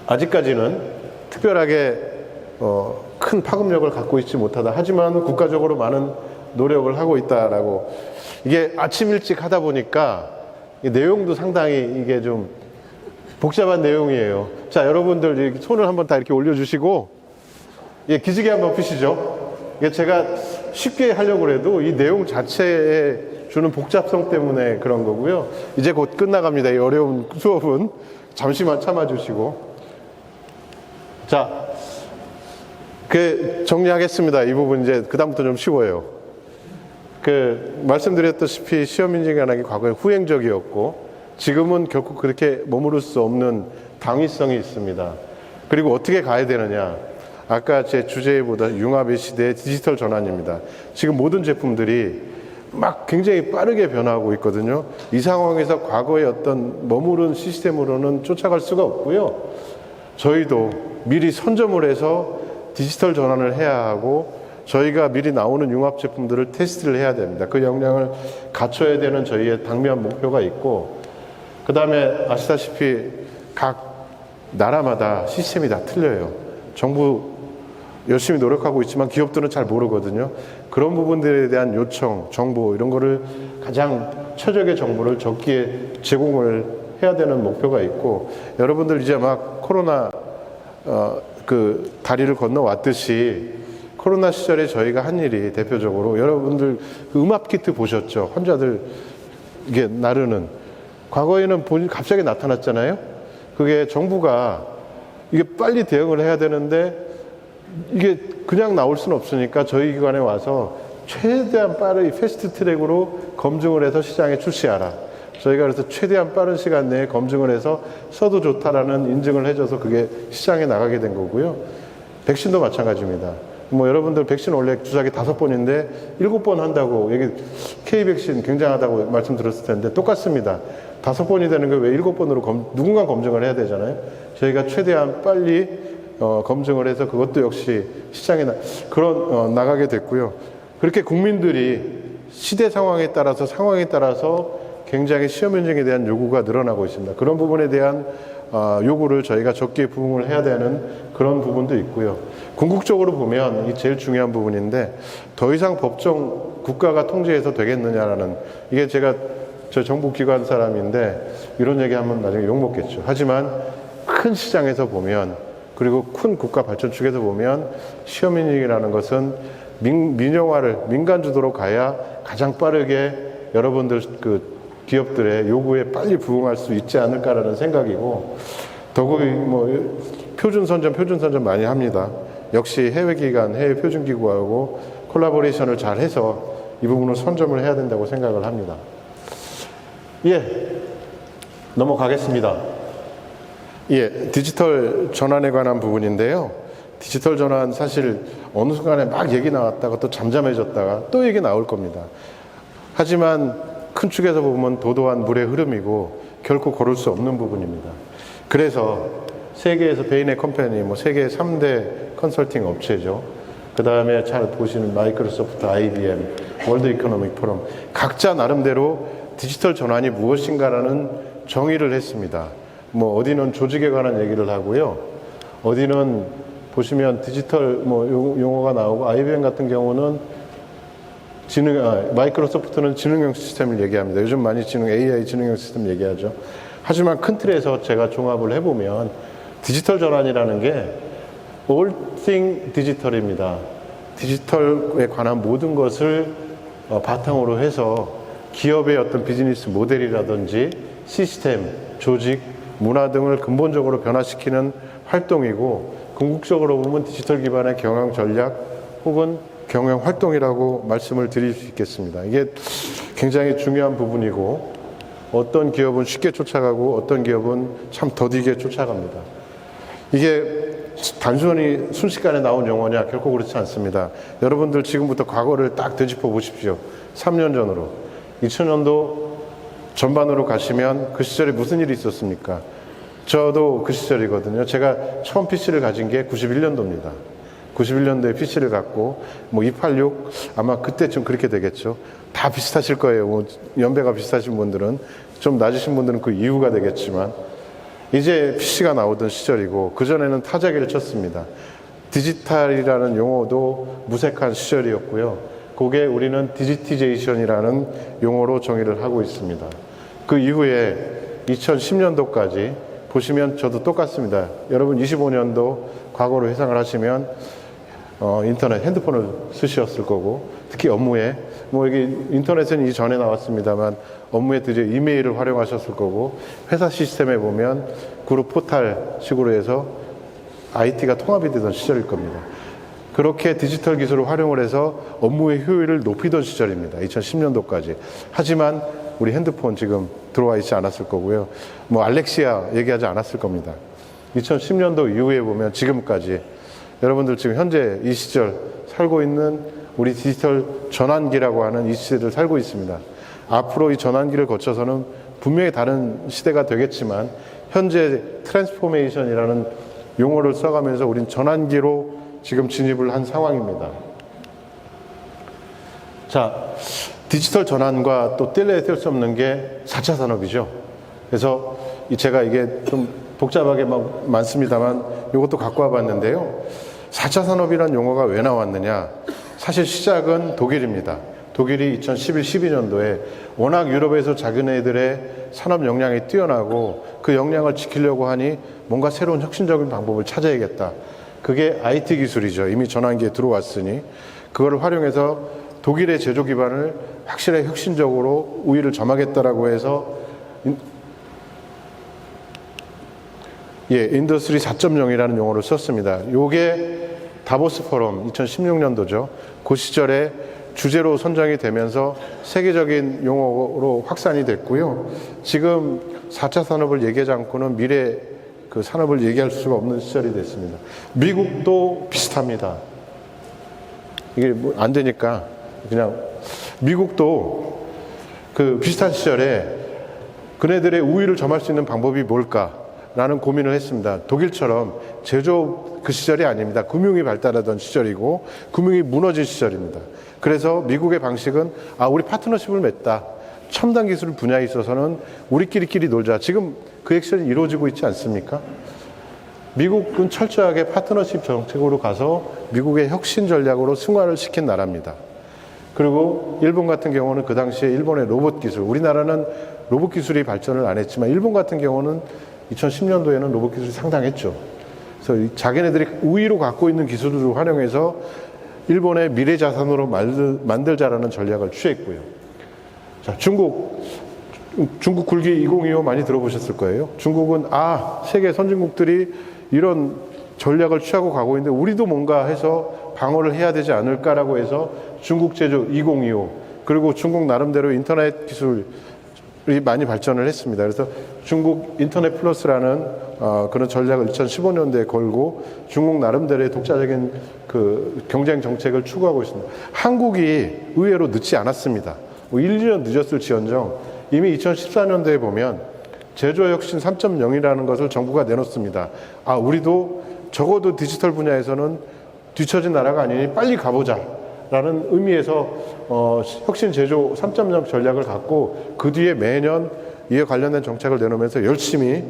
[SPEAKER 1] 아직까지는 특별하게 큰 파급력을 갖고 있지 못하다. 하지만 국가적으로 많은 노력을 하고 있다라고. 이게 아침 일찍 하다 보니까 내용도 상당히 이게 좀 복잡한 내용이에요. 자, 여러분들 손을 한번 다 이렇게 올려주시고, 기지개 한번 펴시죠. 이게 제가 쉽게 하려고 해도 이 내용 자체에 주는 복잡성 때문에 그런 거고요. 이제 곧 끝나갑니다. 이 어려운 수업은 잠시만 참아주시고. 자, 정리하겠습니다. 이 부분 이제 그다음부터 좀 쉬워요. 말씀드렸다시피 시험인증이라는 게 과거에 후행적이었고, 지금은 결코 그렇게 머무를 수 없는 당위성이 있습니다. 그리고 어떻게 가야 되느냐. 아까 제 주제보다 융합의 시대의 디지털 전환입니다. 지금 모든 제품들이 막 굉장히 빠르게 변화하고 있거든요. 이 상황에서 과거의 어떤 머무른 시스템으로는 쫓아갈 수가 없고요. 저희도 미리 선점을 해서 디지털 전환을 해야 하고, 저희가 미리 나오는 융합 제품들을 테스트를 해야 됩니다. 그 역량을 갖춰야 되는 저희의 당면 목표가 있고, 그 다음에 아시다시피 각 나라마다 시스템이 다 틀려요. 정부 열심히 노력하고 있지만 기업들은 잘 모르거든요. 그런 부분들에 대한 요청, 정보 이런 거를 가장 최적의 정보를 적기에 제공을 해야 되는 목표가 있고, 여러분들 이제 막 코로나 다리를 건너왔듯이 코로나 시절에 저희가 한 일이 대표적으로, 여러분들 음압 키트 보셨죠? 환자들 이게 나르는. 과거에는 갑자기 나타났잖아요. 그게 정부가 이게 빨리 대응을 해야 되는데 이게 그냥 나올 수는 없으니까 저희 기관에 와서 최대한 빠르게 패스트 트랙으로 검증을 해서 시장에 출시하라. 저희가 그래서 최대한 빠른 시간 내에 검증을 해서 써도 좋다라는 인증을 해줘서 그게 시장에 나가게 된 거고요. 백신도 마찬가지입니다. 여러분들 백신 원래 주사기 5번인데 7번 한다고 K백신 굉장하다고 말씀드렸을 텐데 똑같습니다. 5번이 되는 게 왜 7번으로 누군가 검증을 해야 되잖아요. 저희가 최대한 빨리 검증을 해서 그것도 역시 시장에 나가게 됐고요. 그렇게 국민들이 시대 상황에 따라서 굉장히 시험인증에 대한 요구가 늘어나고 있습니다. 그런 부분에 대한 요구를 저희가 적기에 부응을 해야 되는 그런 부분도 있고요. 궁극적으로 보면 이 제일 중요한 부분인데, 더 이상 법정 국가가 통제해서 되겠느냐라는, 이게 제가 저 정부기관 사람인데 이런 얘기하면 나중에 욕먹겠죠. 하지만 큰 시장에서 보면, 그리고 큰 국가 발전 측에서 보면 시험인증이라는 것은 민영화를 민간 주도로 가야 가장 빠르게 여러분들 기업들의 요구에 빨리 부응할 수 있지 않을까라는 생각이고, 더욱이 표준 선점 많이 합니다. 역시 해외기관, 해외 표준기구하고 콜라보레이션을 잘 해서 이 부분을 선점을 해야 된다고 생각을 합니다. 넘어가겠습니다. 디지털 전환에 관한 부분인데요. 디지털 전환 사실 어느 순간에 막 얘기 나왔다가 또 잠잠해졌다가 또 얘기 나올 겁니다. 하지만 큰 축에서 보면 도도한 물의 흐름이고 결코 걸을 수 없는 부분입니다. 그래서 세계에서 베인의 컴퍼니, 뭐 세계 3대 컨설팅 업체죠. 그 다음에 잘 보시는 마이크로소프트, IBM, 월드 이코노믹 포럼, 각자 나름대로 디지털 전환이 무엇인가라는 정의를 했습니다. 뭐 어디는 조직에 관한 얘기를 하고요. 어디는 보시면 디지털 뭐 용어가 나오고, IBM 같은 경우는 마이크로소프트는 지능형 시스템을 얘기합니다. 요즘 많이 AI 지능형 시스템 얘기하죠. 하지만 큰 틀에서 제가 종합을 해보면 디지털 전환이라는 게 all thing 디지털입니다. 디지털에 관한 모든 것을 바탕으로 해서 기업의 어떤 비즈니스 모델이라든지 시스템, 조직, 문화 등을 근본적으로 변화시키는 활동이고, 궁극적으로 보면 디지털 기반의 경영 전략 혹은 경영 활동이라고 말씀을 드릴 수 있겠습니다. 이게 굉장히 중요한 부분이고, 어떤 기업은 쉽게 쫓아가고 어떤 기업은 참 더디게 쫓아갑니다. 이게 단순히 순식간에 나온 용어냐? 결코 그렇지 않습니다. 여러분들 지금부터 과거를 딱 되짚어 보십시오. 3년 전으로, 2000년도 전반으로 가시면 그 시절에 무슨 일이 있었습니까? 저도 그 시절이거든요. 제가 처음 PC를 가진 게 91년도입니다. 91년도에 PC를 갖고, 뭐 286, 아마 그때쯤 그렇게 되겠죠. 다 비슷하실 거예요. 뭐 연배가 비슷하신 분들은, 좀 낮으신 분들은 그 이유가 되겠지만, 이제 PC가 나오던 시절이고, 그전에는 타자기를 쳤습니다. 디지털이라는 용어도 무색한 시절이었고요. 그게 우리는 디지티제이션이라는 용어로 정의를 하고 있습니다. 그 이후에 2010년도까지 보시면 저도 똑같습니다. 여러분 25년도 과거로 회상을 하시면 인터넷, 핸드폰을 쓰셨을 거고, 특히 업무에, 뭐 여기 인터넷은 이전에 나왔습니다만 업무에 드디어 이메일을 활용하셨을 거고, 회사 시스템에 보면 그룹 포탈 식으로 해서 IT가 통합이 되던 시절일 겁니다. 그렇게 디지털 기술을 활용을 해서 업무의 효율을 높이던 시절입니다. 2010년도까지. 하지만 우리 핸드폰 지금 들어와 있지 않았을 거고요. 뭐 알렉시아 얘기하지 않았을 겁니다. 2010년도 이후에 보면 지금까지 여러분들 지금 현재 이 시절 살고 있는 우리 디지털 전환기라고 하는 이 시대를 살고 있습니다. 앞으로 이 전환기를 거쳐서는 분명히 다른 시대가 되겠지만, 현재 트랜스포메이션이라는 용어를 써가면서 우린 전환기로 지금 진입을 한 상황입니다. 자, 디지털 전환과 또 뗄래야 뗄 수 없는 게 4차 산업이죠. 그래서 제가 이게 좀 복잡하게 많습니다만 이것도 갖고 와봤는데요. 4차 산업이라는 용어가 왜 나왔느냐? 사실 시작은 독일입니다. 독일이 2011, 12년도에 워낙 유럽에서 자기네들의 산업 역량이 뛰어나고 그 역량을 지키려고 하니 뭔가 새로운 혁신적인 방법을 찾아야겠다. 그게 IT 기술이죠. 이미 전환기에 들어왔으니 그거를 활용해서 독일의 제조 기반을 확실히 혁신적으로 우위를 점하겠다라고 해서 인더스트리 4.0이라는 용어를 썼습니다. 요게 다보스 포럼 2016년도죠. 그 시절에 주제로 선정이 되면서 세계적인 용어로 확산이 됐고요. 지금 4차 산업을 얘기하지 않고는 미래 그 산업을 얘기할 수가 없는 시절이 됐습니다. 미국도 비슷합니다. 이게 뭐 안 되니까 그냥 미국도 그 비슷한 시절에 그네들의 우위를 점할 수 있는 방법이 뭘까라는 고민을 했습니다. 독일처럼 제조업 그 시절이 아닙니다. 금융이 발달하던 시절이고 금융이 무너진 시절입니다. 그래서 미국의 방식은 우리 파트너십을 맺다. 첨단 기술 분야에 있어서는 우리끼리 놀자. 지금 그 액션이 이루어지고 있지 않습니까? 미국은 철저하게 파트너십 정책으로 가서 미국의 혁신 전략으로 승화를 시킨 나라입니다. 그리고 일본 같은 경우는 그 당시에 일본의 로봇 기술, 우리나라는 로봇 기술이 발전을 안 했지만 일본 같은 경우는 2010년도에는 로봇 기술이 상당했죠. 그래서 자기네들이 우위로 갖고 있는 기술을 활용해서 일본의 미래 자산으로 만들자라는 전략을 취했고요. 자, 중국 굴기 2025 많이 들어보셨을 거예요. 중국은 세계 선진국들이 이런 전략을 취하고 가고 있는데 우리도 뭔가 해서 방어를 해야 되지 않을까라고 해서 중국 제조 2025, 그리고 중국 나름대로 인터넷 기술이 많이 발전을 했습니다. 그래서 중국 인터넷 플러스라는 그런 전략을 2015년도에 걸고 중국 나름대로의 독자적인 그 경쟁 정책을 추구하고 있습니다. 한국이 의외로 늦지 않았습니다. 1, 2년 늦었을지언정 이미 2014년도에 보면 제조혁신 3.0이라는 것을 정부가 내놓습니다. 아, 우리도 적어도 디지털 분야에서는 뒤처진 나라가 아니니 빨리 가보자라는 의미에서 혁신 제조 3.0 전략을 갖고 그 뒤에 매년 이에 관련된 정책을 내놓으면서 열심히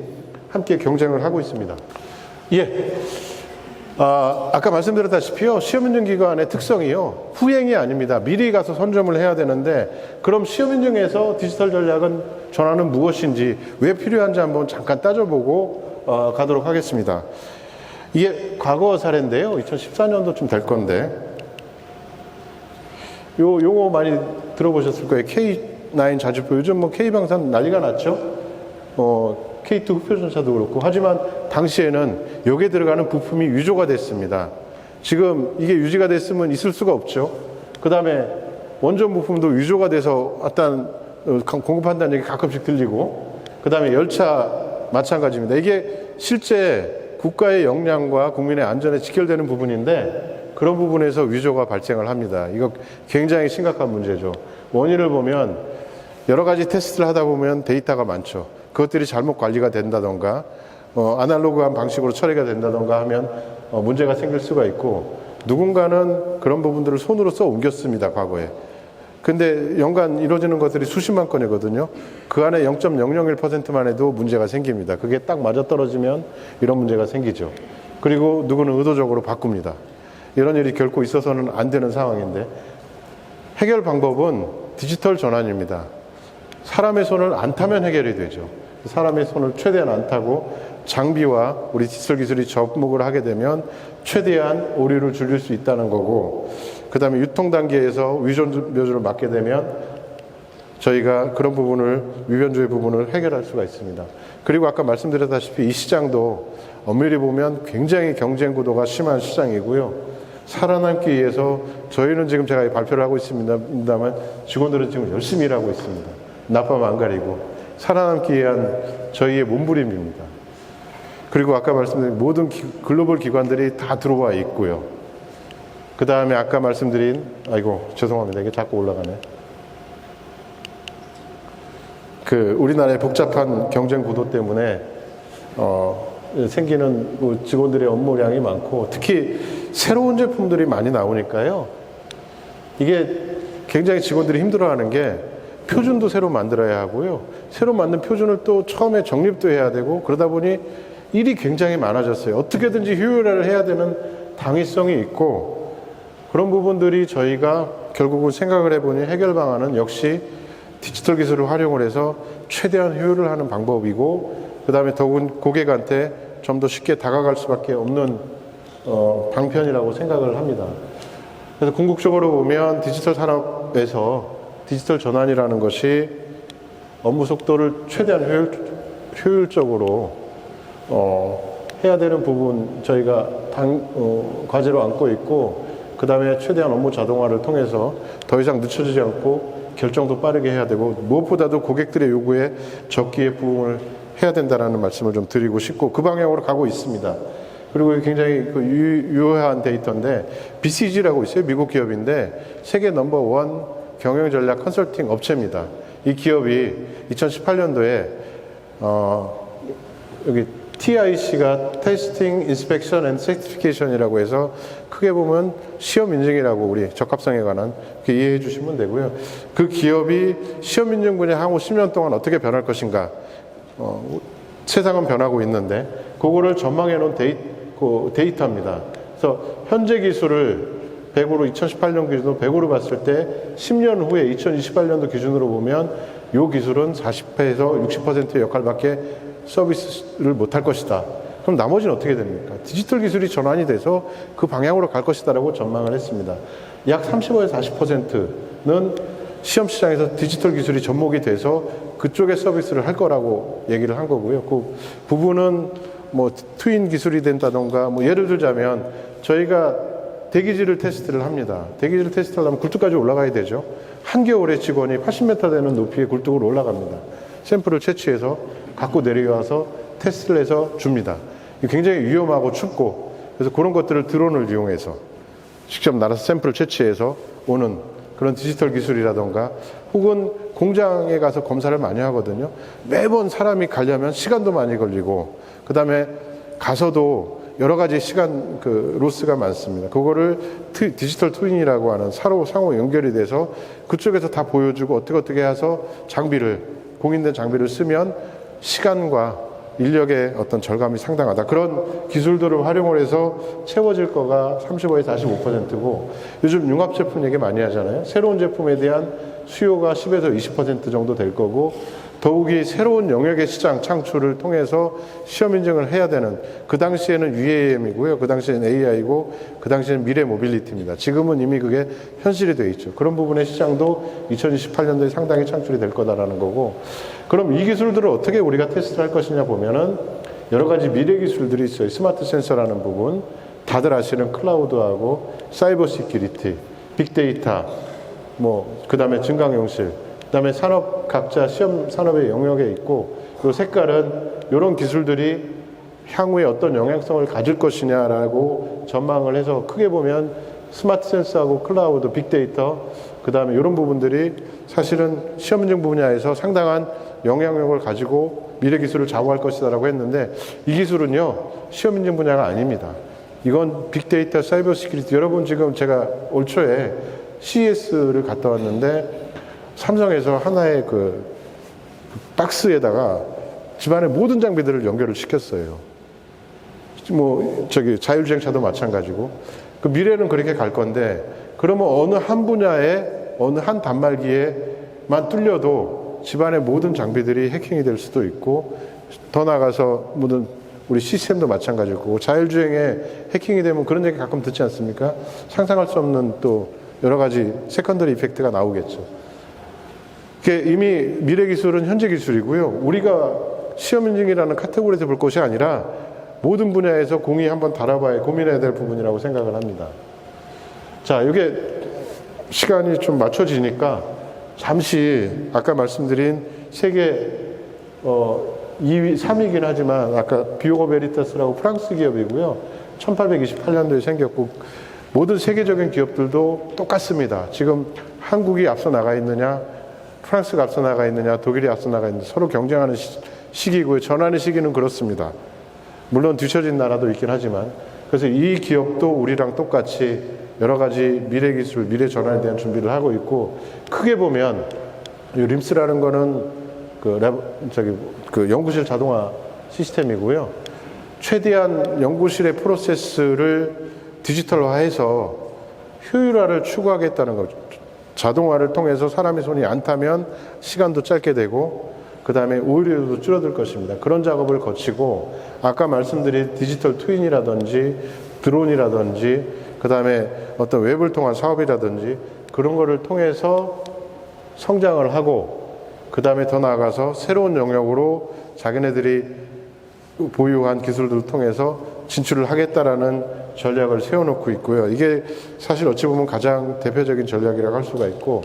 [SPEAKER 1] 함께 경쟁을 하고 있습니다. 예. 아까 말씀드렸다시피요, 시험인증기관의 특성이요, 후행이 아닙니다. 미리 가서 선점을 해야 되는데, 그럼 시험인증에서 디지털 전략은 전환은 무엇인지, 왜 필요한지 한번 잠깐 따져보고 가도록 하겠습니다. 이게 과거 사례인데요, 2014년도쯤 될 건데, 요 용어 많이 들어보셨을 거예요. K9 자주포. 요즘 뭐 K방산 난리가 났죠. K2 흡표전차도 그렇고. 하지만 당시에는 여기에 들어가는 부품이 위조가 됐습니다. 지금 이게 유지가 됐으면 있을 수가 없죠. 그 다음에 원전 부품도 위조가 돼서 어떤 공급한다는 얘기 가끔씩 들리고, 그 다음에 열차 마찬가지입니다. 이게 실제 국가의 역량과 국민의 안전에 직결되는 부분인데, 그런 부분에서 위조가 발생을 합니다. 이거 굉장히 심각한 문제죠. 원인을 보면 여러 가지 테스트를 하다 보면 데이터가 많죠. 그것들이 잘못 관리가 된다던가 아날로그한 방식으로 처리가 된다던가 하면 문제가 생길 수가 있고, 누군가는 그런 부분들을 손으로 써 옮겼습니다, 과거에. 근데 연간 이루어지는 것들이 수십만 건이거든요. 그 안에 0.001%만 해도 문제가 생깁니다. 그게 딱 맞아떨어지면 이런 문제가 생기죠. 그리고 누구는 의도적으로 바꿉니다. 이런 일이 결코 있어서는 안 되는 상황인데, 해결 방법은 디지털 전환입니다. 사람의 손을 안 타면 해결이 되죠. 사람의 손을 최대한 안 타고 장비와 우리 디지털 기술이 접목을 하게 되면 최대한 오류를 줄일 수 있다는 거고, 그 다음에 유통 단계에서 위존묘주를 막게 되면 저희가 그런 부분을, 위변조의 부분을 해결할 수가 있습니다. 그리고 아까 말씀드렸다시피 이 시장도 엄밀히 보면 굉장히 경쟁 구도가 심한 시장이고요. 살아남기 위해서 저희는 지금 제가 발표를 하고 있습니다만 직원들은 지금 열심히 일하고 있습니다. 낮밤 안 가리고 살아남기 위한 저희의 몸부림입니다. 그리고 아까 말씀드린 모든 글로벌 기관들이 다 들어와 있고요. 그 다음에 아까 말씀드린, 아이고 죄송합니다, 이게 자꾸 올라가네. 우리나라의 복잡한 경쟁 구도 때문에 생기는 직원들의 업무량이 많고, 특히 새로운 제품들이 많이 나오니까요, 이게 굉장히 직원들이 힘들어하는 게, 표준도 새로 만들어야 하고요, 새로 만든 표준을 또 처음에 정립도 해야 되고, 그러다 보니 일이 굉장히 많아졌어요. 어떻게든지 효율화를 해야 되는 당위성이 있고, 그런 부분들이 저희가 결국은 생각을 해보니 해결 방안은 역시 디지털 기술을 활용을 해서 최대한 효율을 하는 방법이고, 그 다음에 더욱 고객한테 좀 더 쉽게 다가갈 수밖에 없는 방편이라고 생각을 합니다. 그래서 궁극적으로 보면 디지털 산업에서 디지털 전환이라는 것이 업무 속도를 최대한 효율적으로 해야 되는 부분 저희가 과제로 안고 있고, 그 다음에 최대한 업무 자동화를 통해서 더 이상 늦춰지지 않고 결정도 빠르게 해야 되고, 무엇보다도 고객들의 요구에 적기에 부응을 해야 된다는 말씀을 좀 드리고 싶고, 그 방향으로 가고 있습니다. 그리고 굉장히 유효한 데이터인데, BCG라고 있어요. 미국 기업인데 세계 넘버 1 경영전략 컨설팅 업체입니다. 이 기업이 2018년도에 여기 TIC가 테스팅, 인스펙션 앤 세티피케이션이라고 해서 크게 보면 시험 인증이라고, 우리 적합성에 관한, 그렇게 이해해 주시면 되고요. 그 기업이 시험 인증 분야 향후 10년 동안 어떻게 변할 것인가, 세상은 변하고 있는데 그거를 전망해 놓은 데이터입니다. 그래서 현재 기술을 100으로 2018년 기준으로 100으로 봤을 때 10년 후에 2028년도 기준으로 보면 이 기술은 40%에서 60%의 역할밖에 서비스를 못할 것이다. 그럼 나머지는 어떻게 됩니까? 디지털 기술이 전환이 돼서 그 방향으로 갈 것이다라고 전망을 했습니다. 약 35에서 40%는 시험 시장에서 디지털 기술이 접목이 돼서 그쪽에 서비스를 할 거라고 얘기를 한 거고요. 그 부분은 뭐 트윈 기술이 된다던가, 뭐 예를 들자면 저희가 대기질을 테스트를 합니다. 대기질을 테스트하려면 굴뚝까지 올라가야 되죠. 한겨울에 직원이 80m 되는 높이의 굴뚝으로 올라갑니다. 샘플을 채취해서 갖고 내려와서 테스트를 해서 줍니다. 굉장히 위험하고 춥고, 그래서 그런 것들을 드론을 이용해서 직접 날아서 샘플을 채취해서 오는 그런 디지털 기술이라던가 혹은 공장에 가서 검사를 많이 하거든요. 매번 사람이 가려면 시간도 많이 걸리고 그 다음에 가서도 여러 가지 시간 로스가 많습니다. 그거를 디지털 트윈이라고 하는 상호 연결이 돼서 그쪽에서 다 보여주고 어떻게 해서 공인된 장비를 쓰면 시간과 인력의 어떤 절감이 상당하다. 그런 기술들을 활용을 해서 채워질 거가 35에서 45%고 요즘 융합 제품 얘기 많이 하잖아요. 새로운 제품에 대한 수요가 10에서 20% 정도 될 거고 더욱이 새로운 영역의 시장 창출을 통해서 시험 인증을 해야 되는 그 당시에는 UAM이고요. 그 당시에는 AI고 그 당시에는 미래 모빌리티입니다. 지금은 이미 그게 현실이 되어 있죠. 그런 부분의 시장도 2028년도에 상당히 창출이 될 거다라는 거고 그럼 이 기술들을 어떻게 우리가 테스트할 것이냐 보면은 여러 가지 미래 기술들이 있어요. 스마트 센서라는 부분, 다들 아시는 클라우드하고 사이버 시큐리티, 빅데이터, 그 다음에 증강용실, 그 다음에 각자 시험 산업의 영역에 있고, 그 색깔은 이런 기술들이 향후에 어떤 영향성을 가질 것이냐라고 전망을 해서 크게 보면 스마트 센서하고 클라우드, 빅데이터, 그 다음에 이런 부분들이 사실은 시험 인증 분야에서 상당한 영향력을 가지고 미래 기술을 좌우할 것이다라고 했는데 이 기술은요, 시험 인증 분야가 아닙니다. 이건 빅데이터, 사이버 시큐리티, 여러분 지금 제가 올 초에 CES를 갔다 왔는데 삼성에서 하나의 박스에다가 집안의 모든 장비들을 연결을 시켰어요. 자율주행차도 마찬가지고. 그 미래는 그렇게 갈 건데, 그러면 어느 한 분야에, 어느 한 단말기에만 뚫려도 집안의 모든 장비들이 해킹이 될 수도 있고, 더 나아가서 우리 시스템도 마찬가지고, 자율주행에 해킹이 되면 그런 얘기 가끔 듣지 않습니까? 상상할 수 없는 또 여러 가지 세컨더리 이펙트가 나오겠죠. 이미 미래 기술은 현재 기술이고요. 우리가 시험 인증이라는 카테고리에서 볼 것이 아니라 모든 분야에서 공이 한번 달아봐야 고민해야 될 부분이라고 생각을 합니다. 자, 이게 시간이 좀 맞춰지니까 잠시 아까 말씀드린 세계 2위, 3위긴 하지만 아까 비오고 베리타스라고 프랑스 기업이고요. 1828년도에 생겼고 모든 세계적인 기업들도 똑같습니다. 지금 한국이 앞서 나가 있느냐, 프랑스가 앞서 나가 있느냐, 독일이 앞서 나가 있느냐, 서로 경쟁하는 시기고요. 전환의 시기는 그렇습니다. 물론 뒤처진 나라도 있긴 하지만, 그래서 이 기업도 우리랑 똑같이 여러 가지 미래 기술, 미래 전환에 대한 준비를 하고 있고, 크게 보면 이 림스라는 거는 연구실 자동화 시스템이고요. 최대한 연구실의 프로세스를 디지털화해서 효율화를 추구하겠다는 거죠. 자동화를 통해서 사람의 손이 안 타면 시간도 짧게 되고 그 다음에 오류도 줄어들 것입니다. 그런 작업을 거치고 아까 말씀드린 디지털 트윈이라든지 드론이라든지 그 다음에 어떤 웹을 통한 사업이라든지 그런 거를 통해서 성장을 하고 그 다음에 더 나아가서 새로운 영역으로 자기네들이 보유한 기술들을 통해서 진출을 하겠다라는 전략을 세워놓고 있고요. 이게 사실 어찌 보면 가장 대표적인 전략이라고 할 수가 있고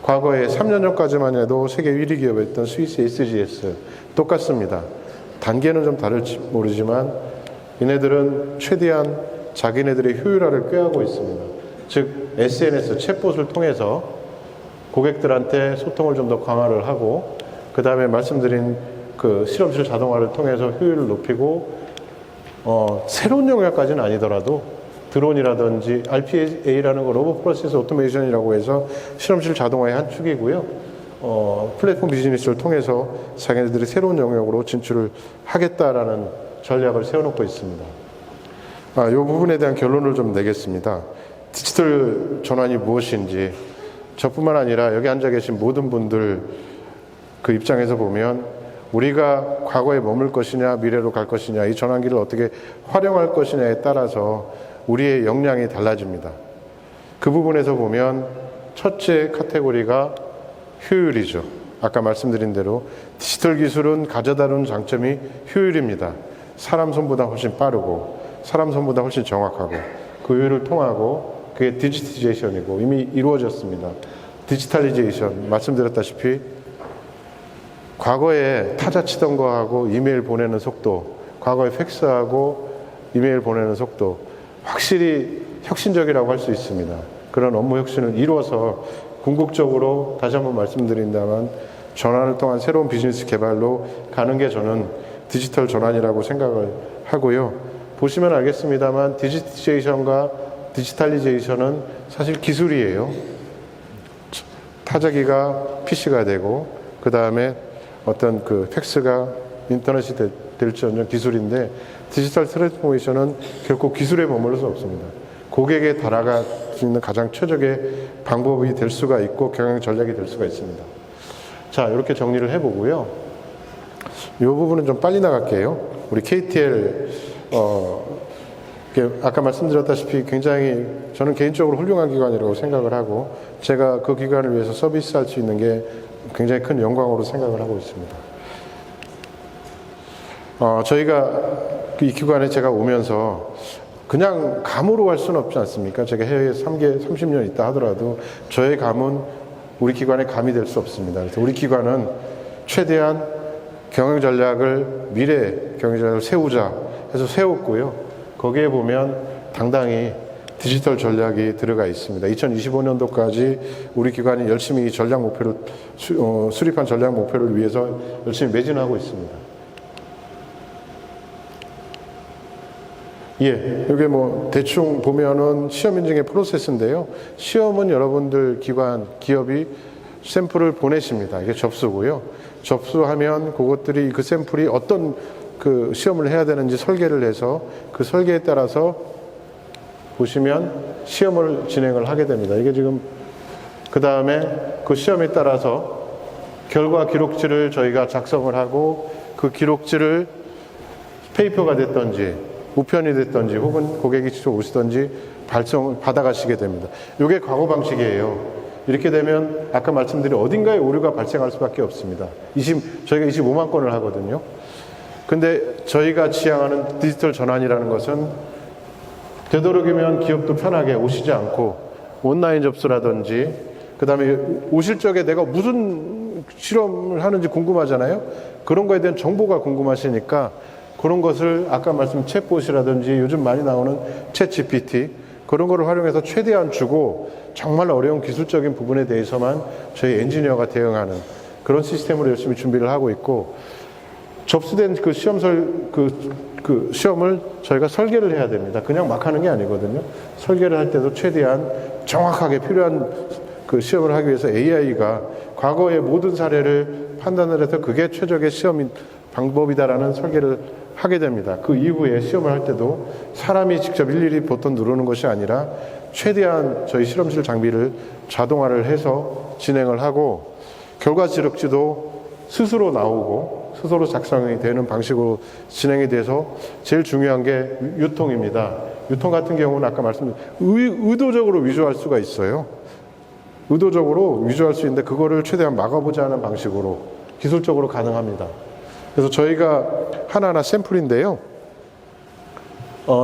[SPEAKER 1] 과거에 3년 전까지만 해도 세계 1위 기업이었던 스위스 SGS 똑같습니다. 단계는 좀 다를지 모르지만 얘네들은 최대한 자기네들의 효율화를 꾀하고 있습니다. 즉 SNS, 챗봇을 통해서 고객들한테 소통을 좀 더 강화를 하고 그 다음에 말씀드린 실험실 자동화를 통해서 효율을 높이고 새로운 영역까지는 아니더라도 드론이라든지 RPA라는 거 로봇 프로세스 오토메이션이라고 해서 실험실 자동화의 한 축이고요. 플랫폼 비즈니스를 통해서 자기네들이 새로운 영역으로 진출을 하겠다라는 전략을 세워놓고 있습니다. 이 부분에 대한 결론을 좀 내겠습니다. 디지털 전환이 무엇인지 저뿐만 아니라 여기 앉아 계신 모든 분들 그 입장에서 보면 우리가 과거에 머물 것이냐 미래로 갈 것이냐 이 전환기를 어떻게 활용할 것이냐에 따라서 우리의 역량이 달라집니다. 그 부분에서 보면 첫째 카테고리가 효율이죠. 아까 말씀드린 대로 디지털 기술은 가져다주는 장점이 효율입니다. 사람 손보다 훨씬 빠르고 사람 손보다 훨씬 정확하고 그 효율을 통하고 그게 디지털리제이션이고 이미 이루어졌습니다. 디지털리제이션 말씀드렸다시피 과거에 타자 치던 거하고 이메일 보내는 속도, 과거에 팩스하고 이메일 보내는 속도 확실히 혁신적이라고 할 수 있습니다. 그런 업무 혁신을 이루어서 궁극적으로 다시 한번 말씀드린다면 전환을 통한 새로운 비즈니스 개발로 가는 게 저는 디지털 전환이라고 생각을 하고요. 보시면 알겠습니다만 디지테이션과 디지털리제이션은 사실 기술이에요. 타자기가 PC가 되고 그 다음에 어떤 그 팩스가 인터넷이 될지언정 기술인데 디지털 트랜스포메이션은 결코 기술에 머물러 수 없습니다. 고객에 달아갈 수 있는 가장 최적의 방법이 될 수가 있고 경영 전략이 될 수가 있습니다. 자, 이렇게 정리를 해보고요. 이 부분은 좀 빨리 나갈게요. 우리 KTL 아까 말씀드렸다시피 굉장히 저는 개인적으로 훌륭한 기관이라고 생각을 하고 제가 그 기관을 위해서 서비스할 수 있는 게 굉장히 큰 영광으로 생각을 하고 있습니다. 저희가 이 기관에 제가 오면서 그냥 감으로 할 수는 없지 않습니까? 제가 해외에 30년 있다 하더라도 저의 감은 우리 기관의 감이 될 수 없습니다. 그래서 우리 기관은 최대한 경영 전략을 미래 경영 전략을 세우자 해서 세웠고요. 거기에 보면 당당히 디지털 전략이 들어가 있습니다. 2025년도까지 우리 기관이 열심히 전략 목표를 수립한 전략 목표를 위해서 열심히 매진하고 있습니다. 예, 이게 뭐 대충 보면은 시험 인증의 프로세스인데요. 시험은 여러분들 기관, 기업이 샘플을 보내십니다. 이게 접수고요. 접수하면 그것들이 그 샘플이 어떤 그 시험을 해야 되는지 설계를 해서 그 설계에 따라서 보시면 시험을 진행을 하게 됩니다. 이게 지금 그 다음에 그 시험에 따라서 결과 기록지를 저희가 작성을 하고 그 기록지를 페이퍼가 됐던지 우편이 됐던지 혹은 고객이 직접 오시던지 발송을 받아가시게 됩니다. 이게 과거 방식이에요. 이렇게 되면 아까 말씀드린 어딘가에 오류가 발생할 수밖에 없습니다. 저희가 25만 건을 하거든요. 근데 저희가 지향하는 디지털 전환이라는 것은 되도록이면 기업도 편하게 오시지 않고 온라인 접수라든지 그 다음에 오실 적에 내가 무슨 실험을 하는지 궁금하잖아요. 그런 거에 대한 정보가 궁금하시니까 그런 것을 아까 말씀 챗봇이라든지 요즘 많이 나오는 챗 GPT 그런 거를 활용해서 최대한 주고 정말 어려운 기술적인 부분에 대해서만 저희 엔지니어가 대응하는 그런 시스템으로 열심히 준비를 하고 있고 접수된 그 시험을 저희가 설계를 해야 됩니다. 그냥 막 하는 게 아니거든요. 설계를 할 때도 최대한 정확하게 필요한 그 시험을 하기 위해서 AI가 과거의 모든 사례를 판단을 해서 그게 최적의 시험 방법이다라는 설계를 하게 됩니다. 그 이후에 시험을 할 때도 사람이 직접 일일이 버튼 누르는 것이 아니라 최대한 저희 실험실 장비를 자동화를 해서 진행을 하고 결과 지록지도 스스로 나오고 스스로 작성이 되는 방식으로 진행이 돼서 제일 중요한 게 유통입니다. 유통 같은 경우는 아까 말씀드린 의도적으로 위조할 수가 있어요. 의도적으로 위조할 수 있는데 그거를 최대한 막아보자 하는 방식으로 기술적으로 가능합니다. 그래서 저희가 하나하나 샘플인데요.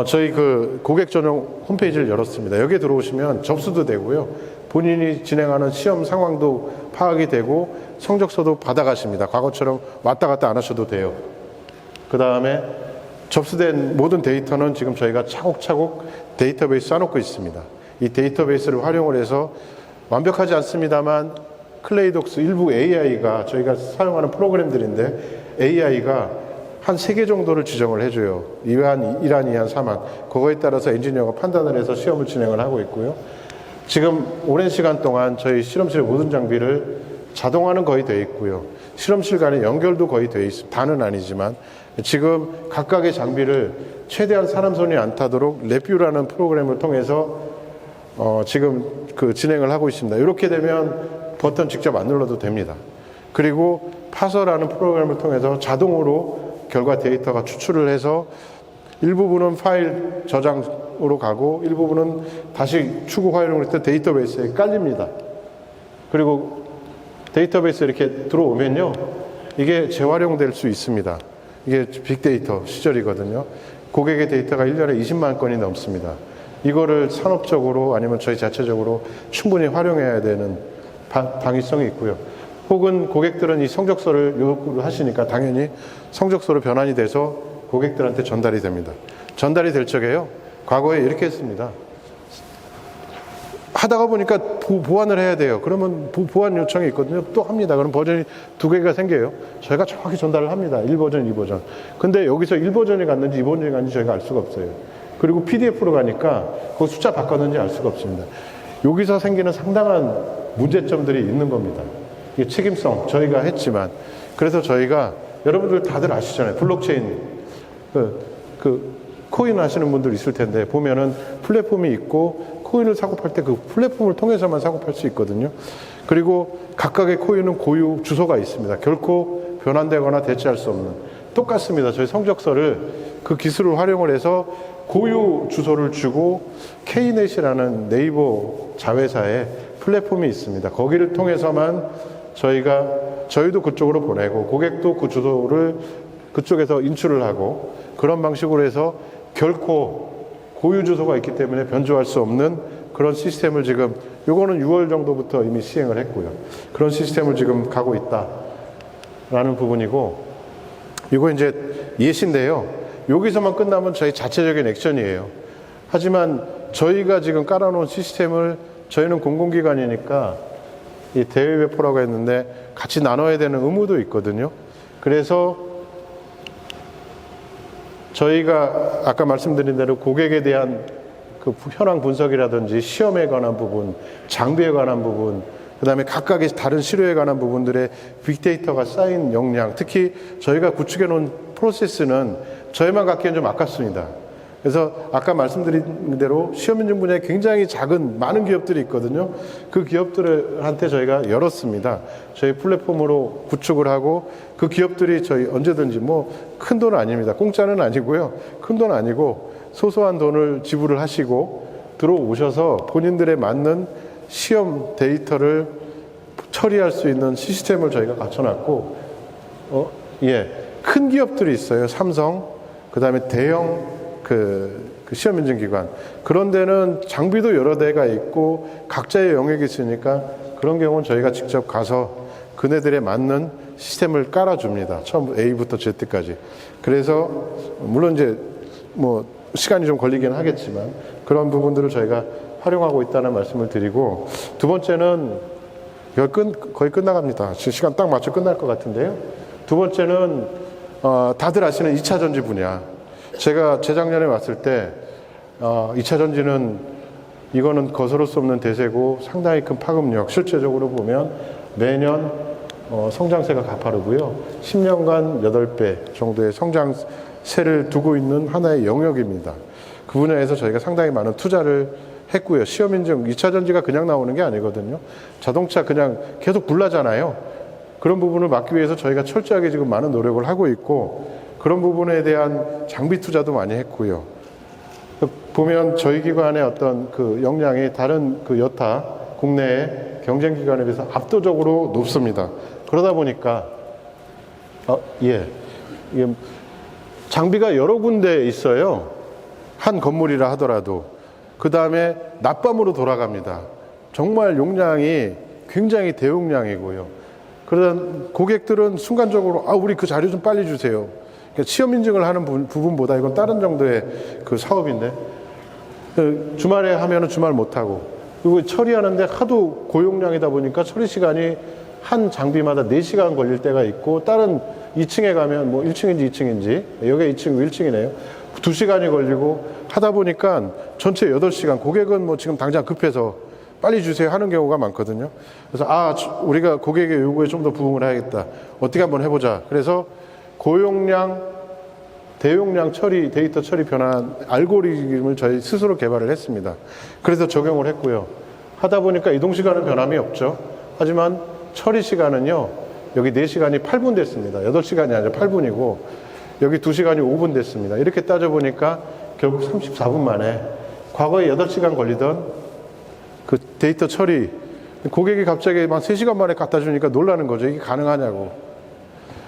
[SPEAKER 1] 저희 그 고객 전용 홈페이지를 열었습니다. 여기에 들어오시면 접수도 되고요. 본인이 진행하는 시험 상황도 파악이 되고 성적서도 받아가십니다. 과거처럼 왔다 갔다 안 하셔도 돼요. 그 다음에 접수된 모든 데이터는 지금 저희가 차곡차곡 데이터베이스 쌓아놓고 있습니다. 이 데이터베이스를 활용을 해서 완벽하지 않습니다만 클레이독스 일부 AI가 저희가 사용하는 프로그램들인데 AI가 한 3개 정도를 지정을 해줘요. 1안, 2안, 3안. 그거에 따라서 엔지니어가 판단을 해서 시험을 진행을 하고 있고요. 지금 오랜 시간 동안 저희 실험실의 모든 장비를 자동화는 거의 되어 있고요. 실험실 간의 연결도 거의 되어 있습니다. 다는 아니지만 지금 각각의 장비를 최대한 사람 손이 안 타도록 랩뷰라는 프로그램을 통해서 지금 그 진행을 하고 있습니다. 이렇게 되면 버튼 직접 안 눌러도 됩니다. 그리고 파서라는 프로그램을 통해서 자동으로 결과 데이터가 추출을 해서 일부분은 파일 저장으로 가고 일부분은 다시 추구 활용을 할 때 데이터베이스에 깔립니다. 그리고 데이터베이스에 이렇게 들어오면요. 이게 재활용될 수 있습니다. 이게 빅데이터 시절이거든요. 고객의 데이터가 1년에 20만 건이 넘습니다. 이거를 산업적으로 아니면 저희 자체적으로 충분히 활용해야 되는 당위성이 있고요. 혹은 고객들은 이 성적서를 요구를 하시니까 당연히 성적서로 변환이 돼서 고객들한테 전달이 됩니다. 전달이 될 적에요. 과거에 이렇게 했습니다. 하다가 보니까 보완을 해야 돼요. 그러면 보완 요청이 있거든요. 또 합니다. 그럼 버전이 2개가 생겨요. 저희가 정확히 전달을 합니다. 1버전, 2버전. 근데 여기서 1버전이 갔는지 2버전이 갔는지 저희가 알 수가 없어요. 그리고 PDF로 가니까 그 숫자 바꿨는지 알 수가 없습니다. 여기서 생기는 상당한 문제점들이 있는 겁니다. 이게 책임성, 저희가 했지만. 그래서 저희가, 여러분들 다들 아시잖아요. 블록체인, 코인 하시는 분들 있을 텐데, 보면은 플랫폼이 있고, 코인을 사고 팔 때 그 플랫폼을 통해서만 사고 팔 수 있거든요. 그리고 각각의 코인은 고유 주소가 있습니다. 결코 변환되거나 대체할 수 없는. 똑같습니다. 저희 성적서를 그 기술을 활용을 해서 고유 주소를 주고 K넷이라는 네이버 자회사의 플랫폼이 있습니다. 거기를 통해서만 저희도 그쪽으로 보내고 고객도 그 주소를 그쪽에서 인출을 하고 그런 방식으로 해서 결코 고유 주소가 있기 때문에 변조할 수 없는 그런 시스템을 지금, 요거는 6월 정도부터 이미 시행을 했고요. 그런 시스템을 지금 가고 있다라는 부분이고, 이거 이제 예시인데요. 여기서만 끝나면 저희 자체적인 액션이에요. 하지만 저희가 지금 깔아놓은 시스템을, 저희는 공공기관이니까 이 대외배포라고 했는데 같이 나눠야 되는 의무도 있거든요. 그래서 저희가 아까 말씀드린 대로 고객에 대한 그 현황 분석이라든지 시험에 관한 부분, 장비에 관한 부분, 그 다음에 각각의 다른 실효에 관한 부분들의 빅데이터가 쌓인 역량, 특히 저희가 구축해 놓은 프로세스는 저희만 갖기엔 좀 아깝습니다. 그래서 아까 말씀드린 대로 시험인증 분야에 굉장히 작은 많은 기업들이 있거든요. 그 기업들한테 저희가 열었습니다. 저희 플랫폼으로 구축을 하고 그 기업들이 저희 언제든지 뭐 큰 돈은 아닙니다. 공짜는 아니고요. 큰 돈 아니고 소소한 돈을 지불을 하시고 들어오셔서 본인들에 맞는 시험 데이터를 처리할 수 있는 시스템을 저희가 갖춰놨고, 큰 기업들이 있어요. 삼성, 그 다음에 대형 그 시험인증기관. 그런 데는 장비도 여러 대가 있고 각자의 영역이 있으니까 그런 경우는 저희가 직접 가서 그네들에 맞는 시스템을 깔아줍니다. 처음 A부터 Z까지. 그래서 물론 이제 뭐 시간이 좀 걸리긴 하겠지만 그런 부분들을 저희가 활용하고 있다는 말씀을 드리고, 두 번째는 거의 끝나갑니다. 시간 딱 맞춰 끝날 것 같은데요. 두 번째는 다들 아시는 2차 전지 분야. 제가 재작년에 왔을 때 2차 전지는 이거는 거스를 수 없는 대세고 상당히 큰 파급력, 실제적으로 보면 매년 성장세가 가파르고요. 10년간 8배 정도의 성장세를 두고 있는 하나의 영역입니다. 그 분야에서 저희가 상당히 많은 투자를 했고요. 시험인증 2차 전지가 그냥 나오는 게 아니거든요. 자동차 그냥 계속 불나잖아요. 그런 부분을 막기 위해서 저희가 철저하게 지금 많은 노력을 하고 있고, 그런 부분에 대한 장비 투자도 많이 했고요. 보면 저희 기관의 어떤 그 역량이 다른 그 여타 국내의 경쟁 기관에 비해서 압도적으로 높습니다. 그러다 보니까 장비가 여러 군데 있어요. 한 건물이라 하더라도. 그 다음에 낮밤으로 돌아갑니다. 정말 용량이 굉장히 대용량이고요. 그러다 고객들은 순간적으로 우리 그 자료 좀 빨리 주세요. 그러니까 시험 인증을 하는 부분보다 이건 다른 정도의 그 사업인데, 주말에 하면은 주말 못하고, 그리고 처리하는데 하도 고용량이다 보니까 처리 시간이 한 장비마다 4시간 걸릴 때가 있고, 다른 2층에 가면 뭐 1층인지 2층인지, 여기 2층, 1층이네요. 2시간이 걸리고 하다 보니까 전체 8시간, 고객은 뭐 지금 당장 급해서 빨리 주세요 하는 경우가 많거든요. 그래서 우리가 고객의 요구에 좀 더 부응을 해야겠다. 어떻게 한번 해보자. 그래서 고용량, 대용량 처리, 데이터 처리 변환 알고리즘을 저희 스스로 개발을 했습니다. 그래서 적용을 했고요. 하다 보니까 이동 시간은 변함이 없죠. 하지만 처리 시간은요, 여기 4시간이 8분 됐습니다. 8시간이 아니라 8분이고, 여기 2시간이 5분 됐습니다. 이렇게 따져보니까 결국 34분 만에 과거에 8시간 걸리던 그 데이터 처리, 고객이 갑자기 막 3시간 만에 갖다 주니까 놀라는 거죠. 이게 가능하냐고.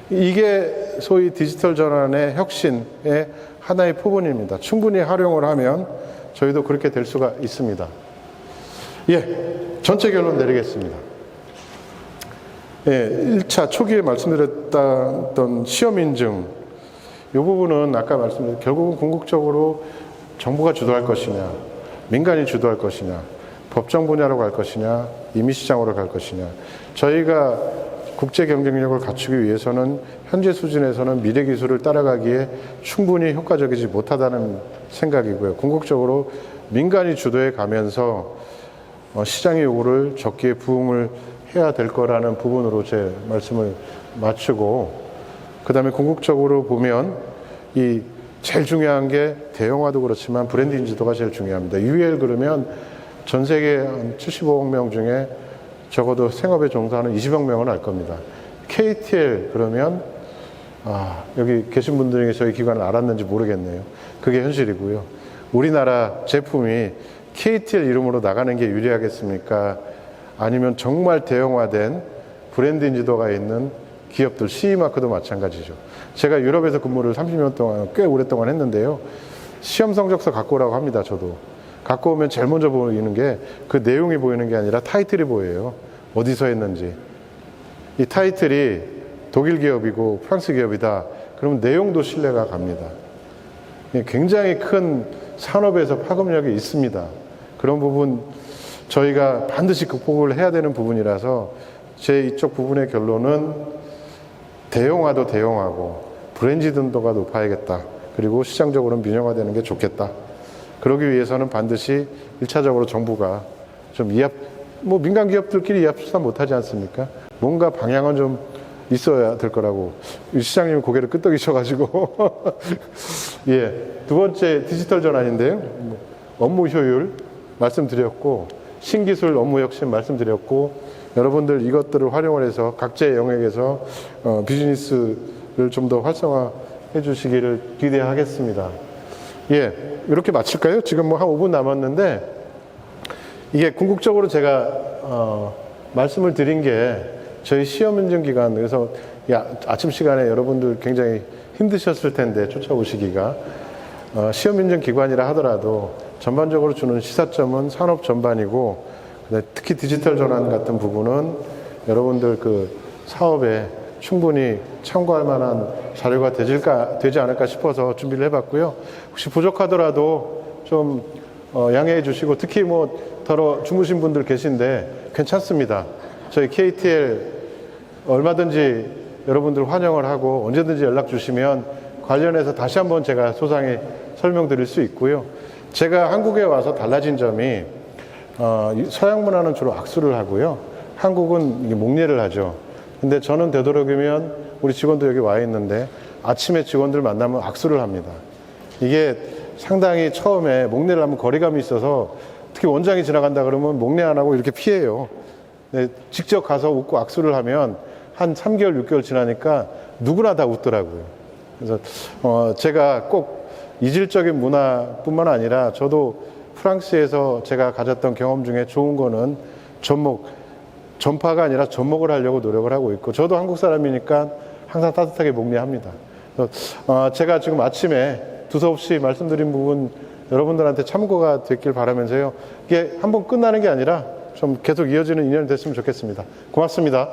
[SPEAKER 1] 이게 소위 디지털 전환의 혁신의 하나의 표본입니다. 충분히 활용을 하면 저희도 그렇게 될 수가 있습니다. 전체 결론 내리겠습니다. 1차 초기에 말씀드렸던 시험인증, 이 부분은 아까 말씀드린 결국은 궁극적으로 정부가 주도할 것이냐, 민간이 주도할 것이냐, 법정 분야로 갈 것이냐, 임의시장으로 갈 것이냐. 저희가 국제 경쟁력을 갖추기 위해서는 현재 수준에서는 미래 기술을 따라가기에 충분히 효과적이지 못하다는 생각이고요. 궁극적으로 민간이 주도해 가면서 시장의 요구를 적기에 부응을 해야 될 거라는 부분으로 제 말씀을 마치고, 그 다음에 궁극적으로 보면 이 제일 중요한 게 대형화도 그렇지만 브랜드 인지도가 제일 중요합니다. UL 그러면 전 세계 한 75억 명 중에 적어도 생업에 종사하는 20억 명은 알 겁니다. KTL 그러면 여기 계신 분들 중에 저희 기관을 알았는지 모르겠네요. 그게 현실이고요. 우리나라 제품이 KTL 이름으로 나가는 게 유리하겠습니까? 아니면 정말 대형화된 브랜드 인지도가 있는 기업들, CE마크도 마찬가지죠. 제가 유럽에서 근무를 30년 동안 꽤 오랫동안 했는데요. 시험 성적서 갖고 오라고 합니다. 저도. 갖고 오면 제일 먼저 보이는 게 그 내용이 보이는 게 아니라 타이틀이 보여요. 어디서 했는지. 이 타이틀이 독일 기업이고 프랑스 기업이다. 그러면 내용도 신뢰가 갑니다. 굉장히 큰 산업에서 파급력이 있습니다. 그런 부분 저희가 반드시 극복을 해야 되는 부분이라서 제 이쪽 부분의 결론은 대형화도 대형하고 브랜드 인지도가 높아야겠다. 그리고 시장적으로는 민영화되는 게 좋겠다. 그러기 위해서는 반드시 1차적으로 정부가 좀 민간 기업들끼리 이합수사 못하지 않습니까? 뭔가 방향은 좀 있어야 될 거라고. 시장님이 고개를 끄덕이셔가지고. 예. 두 번째 디지털 전환인데요. 업무 효율 말씀드렸고, 신기술 업무 혁신 말씀드렸고, 여러분들 이것들을 활용을 해서 각자의 영역에서 비즈니스를 좀 더 활성화해 주시기를 기대하겠습니다. 예. 이렇게 마칠까요? 지금 뭐 한 5분 남았는데, 이게 궁극적으로 제가 말씀을 드린 게 저희 시험 인증 기간, 그래서 아침 시간에 여러분들 굉장히 힘드셨을 텐데 쫓아오시기가, 시험 인증 기관이라 하더라도 전반적으로 주는 시사점은 산업 전반이고, 특히 디지털 전환 같은 부분은 여러분들 그 사업에 충분히 참고할 만한 자료가 되지 않을까 싶어서 준비를 해봤고요. 혹시 부족하더라도 좀 양해해 주시고, 특히 더러 주무신 분들 계신데 괜찮습니다. 저희 KTL 얼마든지 여러분들 환영을 하고 언제든지 연락 주시면 관련해서 다시 한번 제가 소상히 설명드릴 수 있고요. 제가 한국에 와서 달라진 점이 서양 문화는 주로 악수를 하고요. 한국은 이게 목례를 하죠. 근데 저는 되도록이면 우리 직원도 여기 와 있는데 아침에 직원들 만나면 악수를 합니다. 이게 상당히 처음에 목례를 하면 거리감이 있어서 특히 원장이 지나간다 그러면 목례 안 하고 이렇게 피해요. 직접 가서 웃고 악수를 하면 한 3개월, 6개월 지나니까 누구나 다 웃더라고요. 그래서 제가 꼭 이질적인 문화뿐만 아니라 저도 프랑스에서 제가 가졌던 경험 중에 좋은 거는 전파가 아니라 접목을 하려고 노력을 하고 있고, 저도 한국 사람이니까 항상 따뜻하게 목례합니다. 그래서 제가 지금 아침에 두서없이 말씀드린 부분 여러분들한테 참고가 됐길 바라면서요. 이게 한번 끝나는 게 아니라 좀 계속 이어지는 인연이 됐으면 좋겠습니다. 고맙습니다.